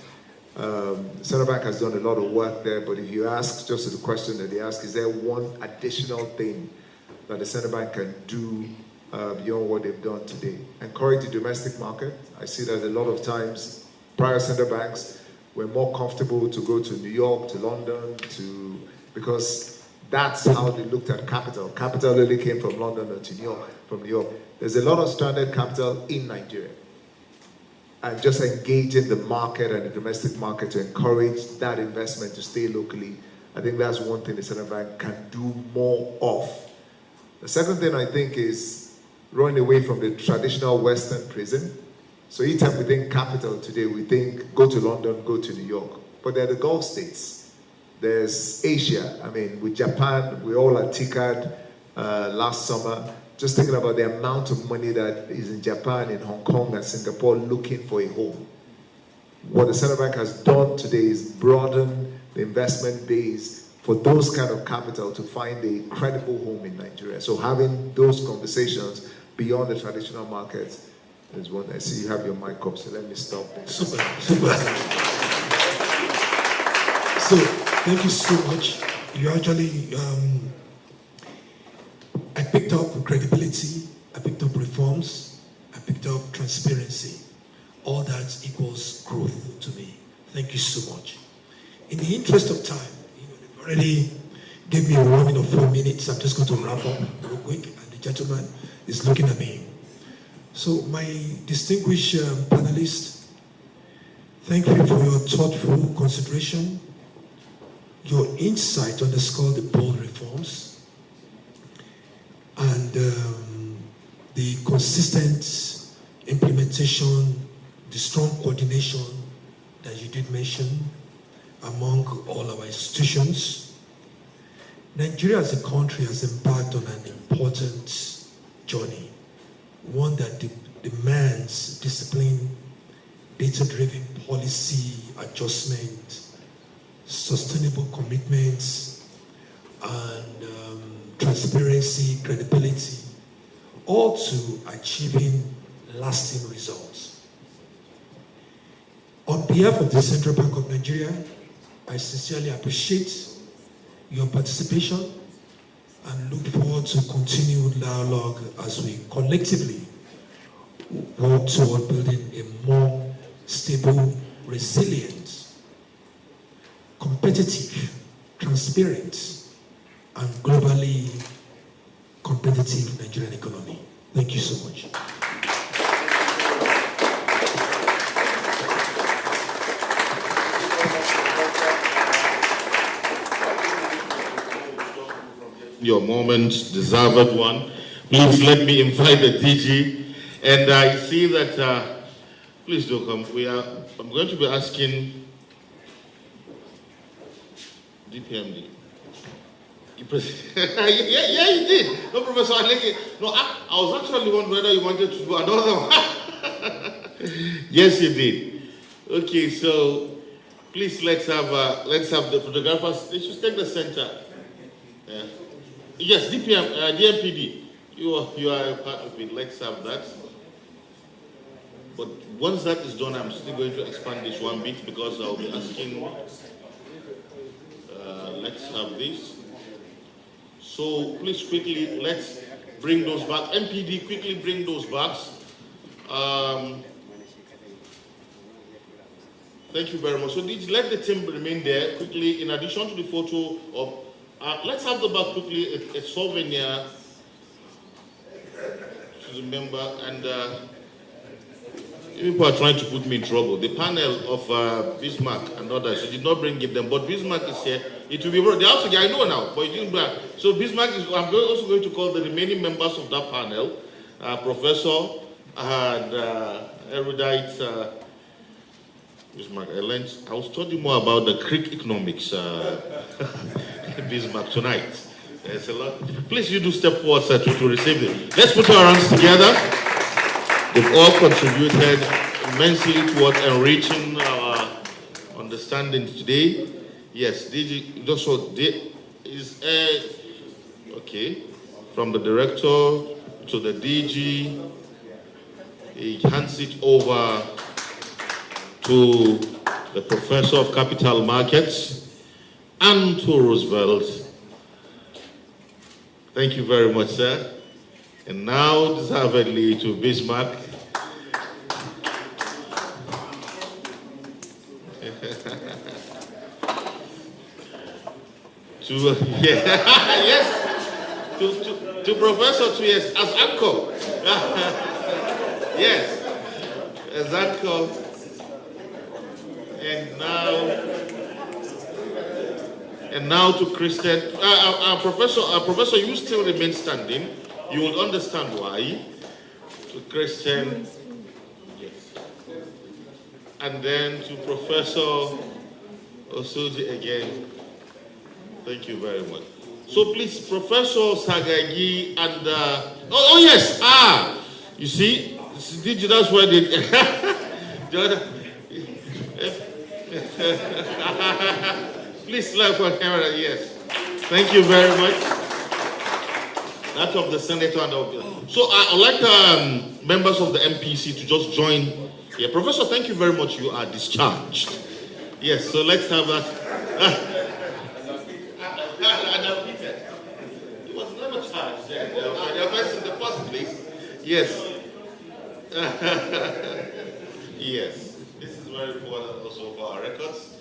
The Central Bank has done a lot of work there, but if you ask, just the question that they ask, is there one additional thing that the Central Bank can do beyond what they've done today? Encourage the domestic market. I see that a lot of times prior central banks were more comfortable to go to New York, to London, because that's how they looked at capital. Capital really came from London or to New York, from New York. There's a lot of stranded capital in Nigeria. And just engaging the market and the domestic market to encourage that investment to stay locally, I think that's one thing the central bank can do more of. The second thing I think is running away from the traditional Western prison. So each time we think capital today, we think go to London, go to New York. But they're the Gulf states. There's Asia. I mean, with Japan, we all had TICAD last summer. Just thinking about the amount of money that is in Japan, in Hong Kong, and Singapore looking for a home. What the central bank has done today is broaden the investment base for those kind of capital to find a credible home in Nigeria. So having those conversations beyond the traditional markets There's one. I see you have your mic up, so let me stop there. Super. So, thank you so much. You actually, I picked up credibility, I picked up reforms, I picked up transparency. All that equals growth to me. Thank you so much. In the interest of time, you've already gave me a warning of 4 minutes. I'm just going to wrap up real quick, and the gentleman is looking at me. So, my distinguished panelists, thank you for your thoughtful consideration. Your insight underscore the bold reforms and the consistent implementation, the strong coordination that you did mention among all our institutions. Nigeria as a country has embarked on an important journey, one that demands discipline, data-driven policy adjustment, sustainable commitments, and transparency, credibility, all to achieving lasting results. On behalf of the Central Bank of Nigeria, I sincerely appreciate your participation and look forward to continued dialogue as we collectively work toward building a more stable, resilient, competitive, transparent, and globally competitive Nigerian economy. Thank you so much. Your moment, deserved one. Please let me invite the DG. And I see that, please do come. I'm going to be asking DPMD. Yeah, you did. No, Professor Aleke. No, I was actually wondering whether you wanted to do another one. Yes, you did. Okay, so please let's have the photographers. They should take the center. Yeah. Yes, DMPD. You are a part of it. Let's have that. But once that is done, I'm still going to expand this one bit because I'll be asking. Let's have this. So please quickly, let's bring those back. MPD, quickly bring those bags. Thank you very much. So let the team remain there quickly. In addition to the photo of, let's have the bag quickly, a souvenir to the member. And people are trying to put me in trouble. The panel of Bismarck and others, you did not bring them, but Bismarck is here. It will be brought. They also, I know now, but you didn't bring. So Bismarck is. I'm also going to call the remaining members of that panel, Professor and erudite Bismarck. I will study more about the Greek economics. Bismarck tonight. There's a lot. Please, you do step forward, sir, to receive it. Let's put our hands together. They've all contributed immensely toward enriching our understanding today. Yes, DG, also is okay. From the director to the DG, he hands it over to the Professor of Capital Markets and to Roosevelt. Thank you very much, sir. And now, deservedly, to Bismarck. to Professor Tuyes as anchor. Yes, as anchor. And now to Christian. Professor, you still remain standing. You will understand why. To Christian. Yes. And then to Professor Osuji again. Thank you very much. So please, Professor Sagagi and yes, you see, that's why they please slap on camera. Yes, thank you very much. That of the senator and of So I'd like members of the MPC to just join. Yeah, Professor, thank you very much. You are discharged. Yes, so let's have that. He was never charged. In the first place. Yes. Yes. This is very important also for our records.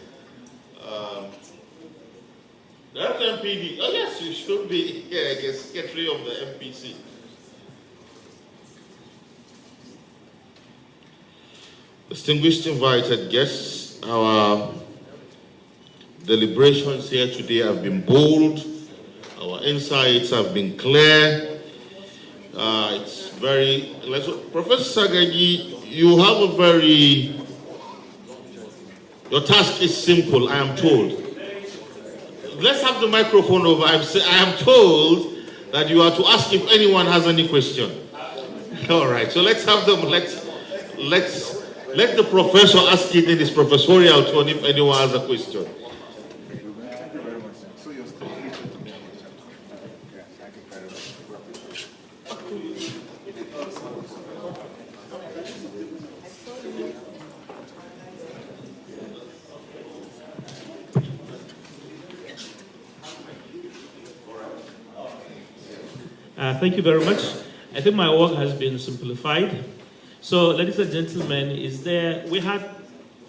The FMPD. Oh yes, you should be. Yeah, I guess secretary of the MPC. Distinguished invited guests, our deliberations here today have been bold, our insights have been clear. It's very, Professor Sagagi, you have a very, your task is simple, I am told. Let's have the microphone over. I am told that you are to ask if anyone has any question. All right, so let's have them, let the professor ask it in his professorial tone if anyone has a question. Thank you very much. I think my work has been simplified. So, ladies and gentlemen, we had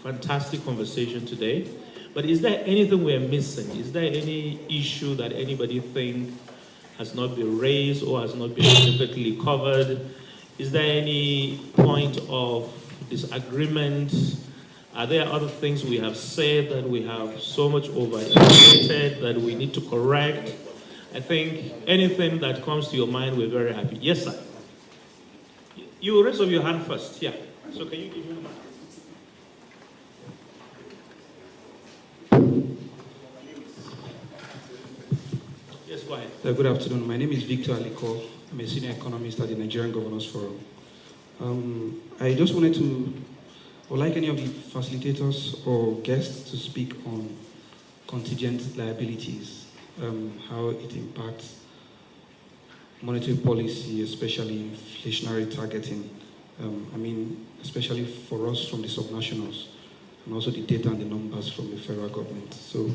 fantastic conversation today, but is there anything we're missing? Is there any issue that anybody think has not been raised or has not been adequately covered? Is there any point of disagreement? Are there other things we have said that we have so much overestimated that we need to correct? I think anything that comes to your mind, we're very happy. Yes, sir. You raise up your hand first. Yeah. So can you give me the mic? Yes, go ahead. Good afternoon. My name is Victor Aliko. I'm a senior economist at the Nigerian Governors Forum. I just wanted to, or like any of the facilitators or guests, to speak on contingent liabilities, how it impacts monetary policy, especially inflationary targeting. Especially for us from the subnationals, and also the data and the numbers from the federal government. So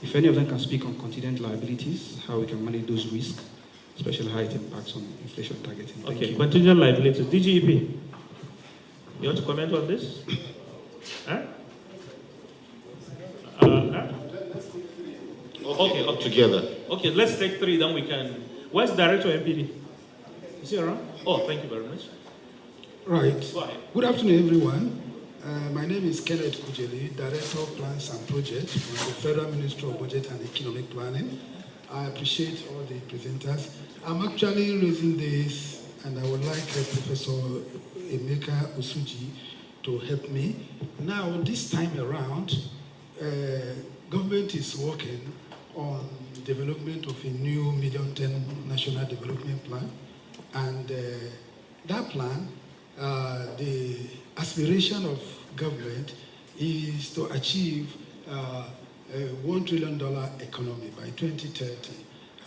if any of them can speak on contingent liabilities, how we can manage those risks, especially how it impacts on inflation targeting. Thank you. Contingent liabilities. DGEP, you want to comment on this? Huh? Okay, together. Okay, let's take three, then we can. Where's Director MPD? Is he around? Oh, thank you very much. Right. Good afternoon, everyone. My name is Kenneth Kujeli, Director of Plans and Projects from the Federal Ministry of Budget and Economic Planning. I appreciate all the presenters. I'm actually raising this, and I would like Professor Emeka Osuji to help me. Now, this time around, government is working on development of a new medium-term national development plan, and that plan, the aspiration of government is to achieve a $1 trillion economy by 2030.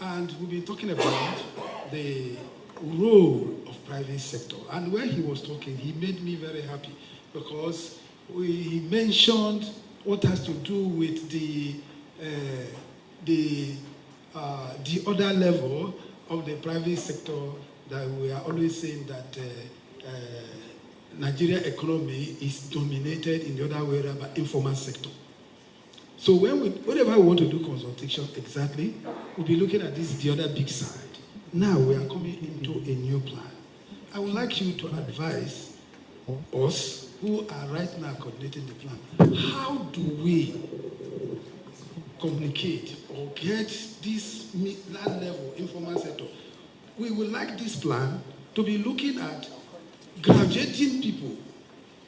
And we'll be talking about the role of private sector. And when he was talking, he made me very happy because he mentioned what has to do with the other level of the private sector, that we are always saying that Nigeria economy is dominated in the other way around by informal sector. So whenever we want to do consultation exactly, we'll be looking at this, the other big side. Now we are coming into a new plan. I would like you to advise us who are right now coordinating the plan. How do we communicate or get that level, informal sector? We would like this plan to be looking at graduating people,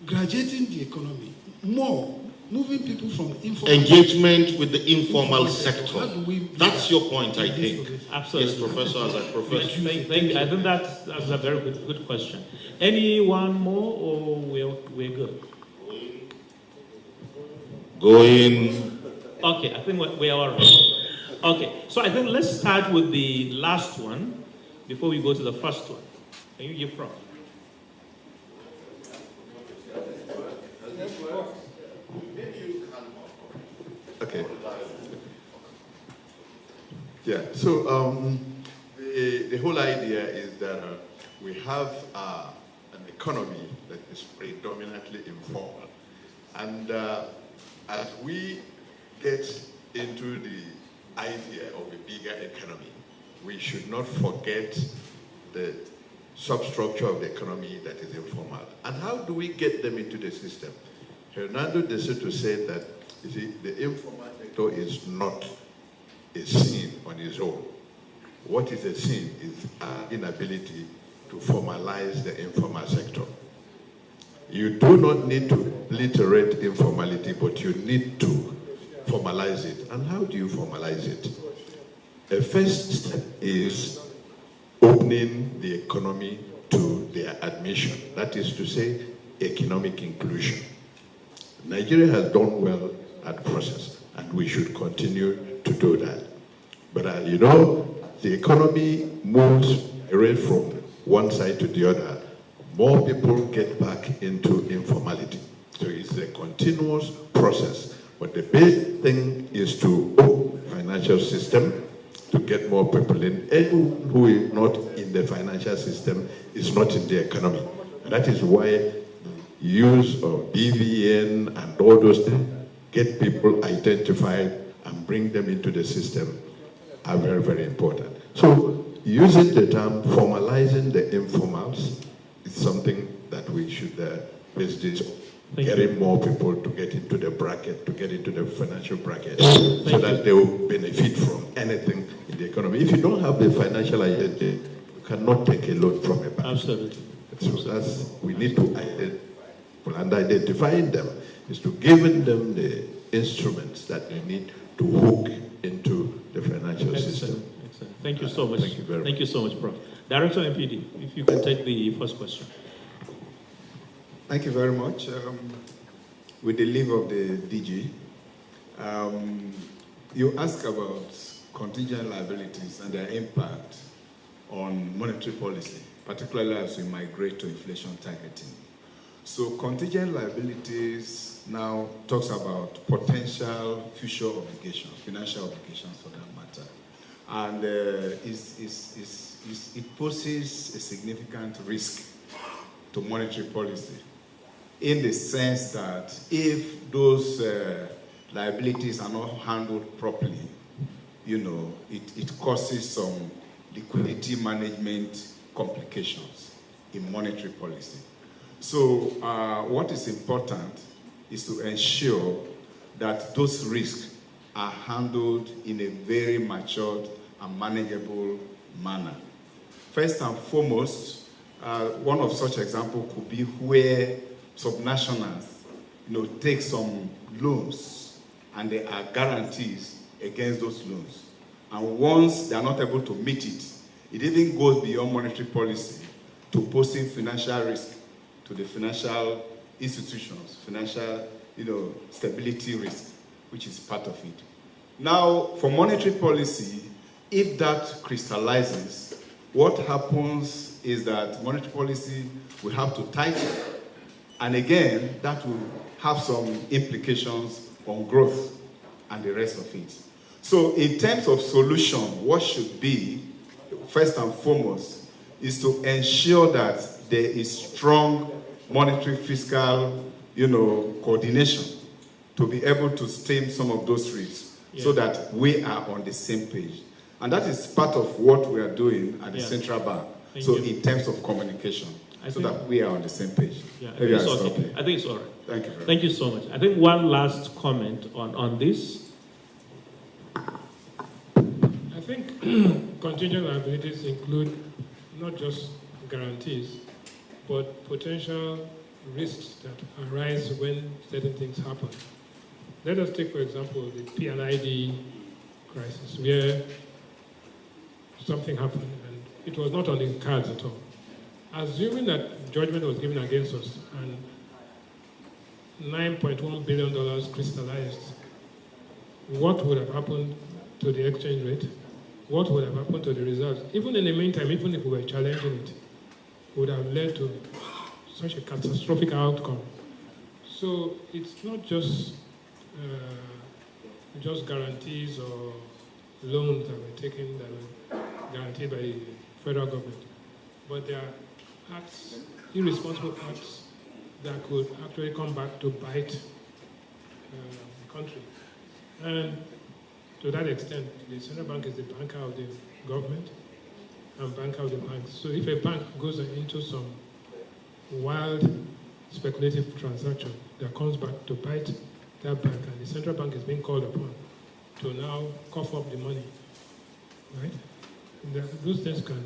graduating the economy, more, moving people from informal engagement with the informal sector. How do we That's your point, I think. Absolutely. Yes, Professor, as a professor. Thank you. I think that's a very good question. Anyone more, or we're good? Going. Okay, I think we are all right. Okay, so I think let's start with the last one before we go to the first one. Can you give Prof? Okay. Yeah, so the whole idea is that we have an economy that is predominantly informal. And as we get into the idea of a bigger economy, we should not forget the substructure of the economy that is informal. And how do we get them into the system? Hernando de Soto said that, you see, the informal sector is not a sin on its own. What is a sin is our inability to formalize the informal sector. You do not need to obliterate informality, but you need to formalize it. And how do you formalize it? The first step is opening the economy to their admission. That is to say, economic inclusion. Nigeria has done well at the process, and we should continue to do that. But you know, the economy moves right from one side to the other. More people get back into informality. So it's a continuous process. But the big thing is to open the financial system to get more people in. Anyone who is not in the financial system is not in the economy. And that is why use of BVN and all those things, get people identified and bring them into the system are very, very important. So using the term formalizing the informals is something that we should base this on. Getting more people to get into the bracket, to get into the financial bracket, so that they will benefit from anything in the economy. If you don't have the financial identity, you cannot take a loan from a bank. Absolutely. So that's, we need to identify, and identifying them is to giving them the instruments that they need to hook into the financial system. Excellent. Thank you so much. Thank you very much. Thank you so much, Prof. Director MPD, if you can take the first question. Thank you very much. With the leave of the DG, you asked about contingent liabilities and their impact on monetary policy, particularly as we migrate to inflation targeting. So contingent liabilities now talks about potential future obligations, financial obligations for that matter. And it poses a significant risk to monetary policy, in the sense that if those liabilities are not handled properly, you know, it causes some liquidity management complications in monetary policy. So what is important is to ensure that those risks are handled in a very matured and manageable manner. First and foremost, one of such examples could be where subnationals, you know, take some loans and there are guarantees against those loans. And once they are not able to meet it, it even goes beyond monetary policy to posing financial risk to the financial institutions, financial, you know, stability risk, which is part of it. Now, for monetary policy, if that crystallizes, what happens is that monetary policy will have to tighten. And again, that will have some implications on growth and the rest of it. So in terms of solution, what should be, first and foremost, is to ensure that there is strong monetary fiscal, you know, coordination to be able to stem some of those risks, so that we are on the same page. And that is part of what we are doing at the central bank. In terms of communication, so that we are on the same page. Yeah, I think it's all right. Thank you very much. Thank you so much. I think one last comment on this. I think contingent liabilities include not just guarantees, but potential risks that arise when certain things happen. Let us take, for example, the PNID crisis, where something happened and it was not on the cards at all. Assuming that judgment was given against us and $9.1 billion crystallized, what would have happened to the exchange rate? What would have happened to the results? Even in the meantime, even if we were challenging it, would have led to such a catastrophic outcome. So it's not just guarantees or loans that were taken that were guaranteed by the federal government, but there are acts, irresponsible acts that could actually come back to bite the country. And to that extent, the central bank is the banker of the government and banker of the banks. So if a bank goes into some wild speculative transaction that comes back to bite that bank, and the central bank is being called upon to now cough up the money, right? Those things can.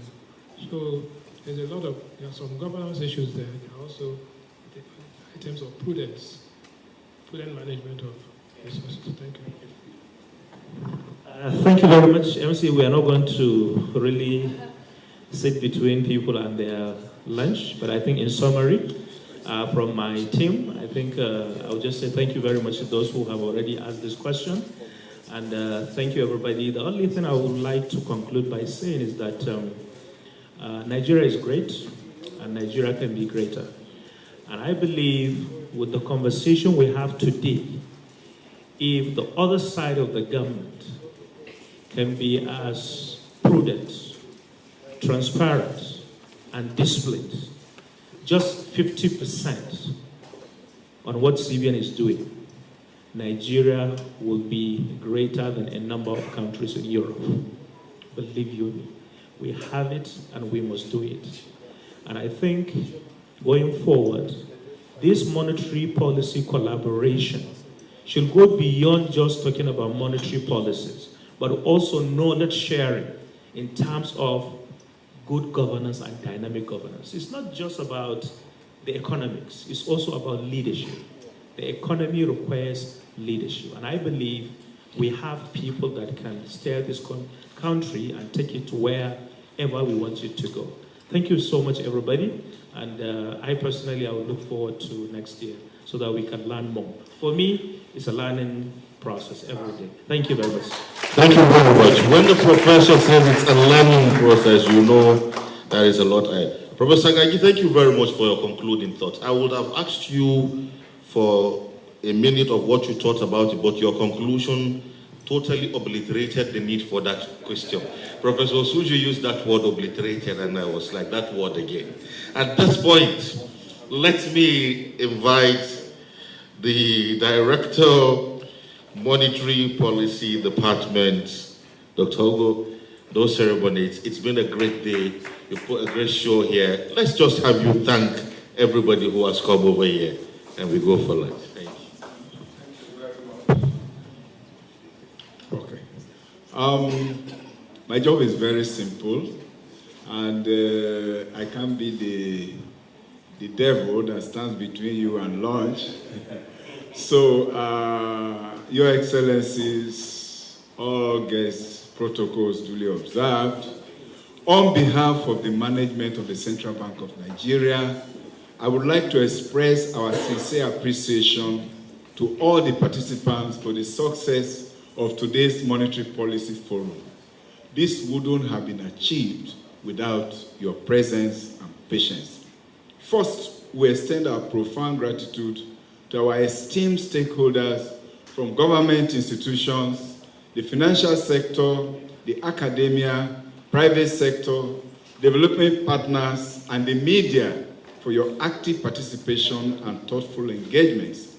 So there are some governance issues there. There are also items of prudent management of resources. Thank you. Thank you very much, MC. We are not going to really sit between people and their lunch, but I think in summary, from my team, I think I'll just say thank you very much to those who have already asked this question, and thank you everybody. The only thing I would like to conclude by saying is that Nigeria is great, and Nigeria can be greater. And I believe with the conversation we have today, if the other side of the government can be as prudent, transparent, and disciplined, just 50% on what CBN is doing, Nigeria will be greater than a number of countries in Europe. Believe you me, we have it and we must do it. And I think going forward, this monetary policy collaboration should go beyond just talking about monetary policies, but also knowledge sharing in terms of good governance and dynamic governance. It's not just about the economics, it's also about leadership. The economy requires leadership, and I believe we have people that can steer this country and take it to wherever we want it to go. Thank you so much, everybody, and I personally, I would look forward to next year so that we can learn more. For me, it's a learning process every day. Thank you very much. Thank you very much. When the professor says it's a learning process, you know there is a lot ahead. Professor Gagi, thank you very much for your concluding thoughts. I would have asked you for a minute of what you thought about it, but your conclusion totally obliterated the need for that question. Professor Suju used that word obliterated, and I was like, that word again. At this point, let me invite the Director, Monetary Policy Department, Dr. Hugo, those ceremonies. It's been a great day. You put a great show here. Let's just have you thank everybody who has come over here, and we go for lunch. Thank you. Okay. My job is very simple, and I can't be the devil that stands between you and lunch. So, Your Excellencies, all guests, protocols duly observed, on behalf of the management of the Central Bank of Nigeria, I would like to express our sincere appreciation to all the participants for the success of today's Monetary Policy Forum. This wouldn't have been achieved without your presence and patience. First, we extend our profound gratitude to our esteemed stakeholders from government institutions, the financial sector, the academia, private sector, development partners, and the media for your active participation and thoughtful engagements.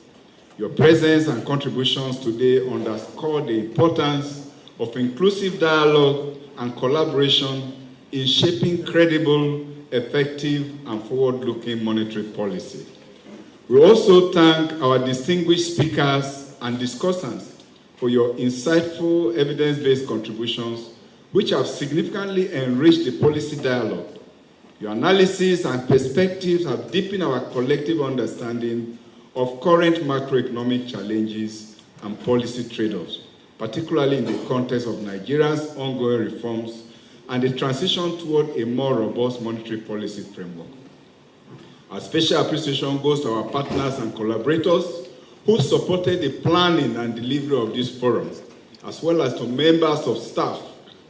Your presence and contributions today underscore the importance of inclusive dialogue and collaboration in shaping credible, effective, and forward-looking monetary policy. We also thank our distinguished speakers and discussants for your insightful, evidence-based contributions, which have significantly enriched the policy dialogue. Your analysis and perspectives have deepened our collective understanding of current macroeconomic challenges and policy trade-offs, particularly in the context of Nigeria's ongoing reforms and the transition toward a more robust monetary policy framework. Our special appreciation goes to our partners and collaborators who supported the planning and delivery of this forum, as well as to members of staff,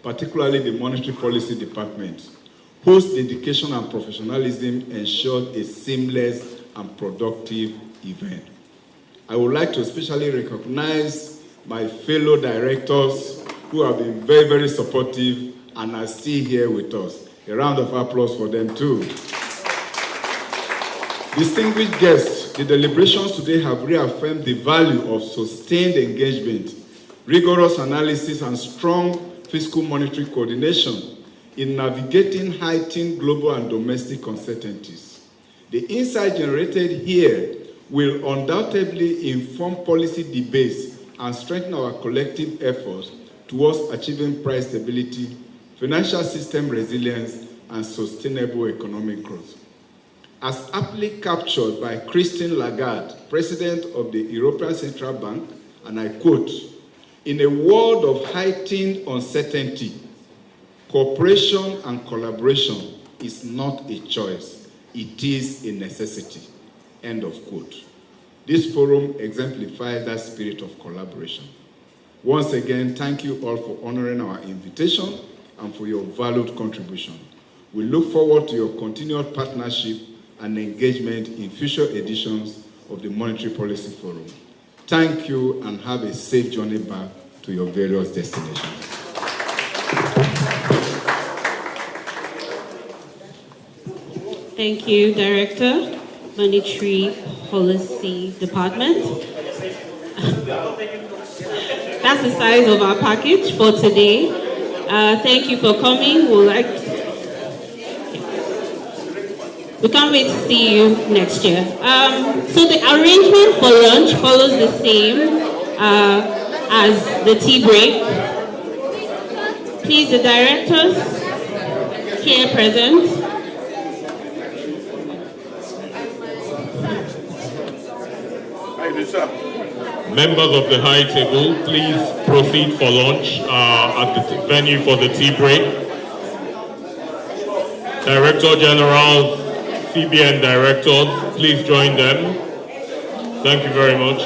particularly the Monetary Policy Department, whose dedication and professionalism ensured a seamless and productive event. I would like to especially recognize my fellow directors who have been very, very supportive and are still here with us. A round of applause for them too. Distinguished guests, the deliberations today have reaffirmed the value of sustained engagement, rigorous analysis, and strong fiscal monetary coordination in navigating heightened global and domestic uncertainties. The insight generated here will undoubtedly inform policy debates and strengthen our collective efforts towards achieving price stability, financial system resilience, and sustainable economic growth. As aptly captured by Christine Lagarde, President of the European Central Bank, and I quote, "In a world of heightened uncertainty, cooperation and collaboration is not a choice, it is a necessity." End of quote. This forum exemplifies that spirit of collaboration. Once again, thank you all for honoring our invitation and for your valued contribution. We look forward to your continued partnership and engagement in future editions of the Monetary Policy Forum. Thank you and have a safe journey back to your various destinations. Thank you, Director, Monetary Policy Department. That's the size of our package for today. Thank you for coming. We can't wait to see you next year. So the arrangement for lunch follows the same as the tea break. Please, the directors here present. Members of the high table, please proceed for lunch at the venue for the tea break. Director General, CBN directors, please join them. Thank you very much.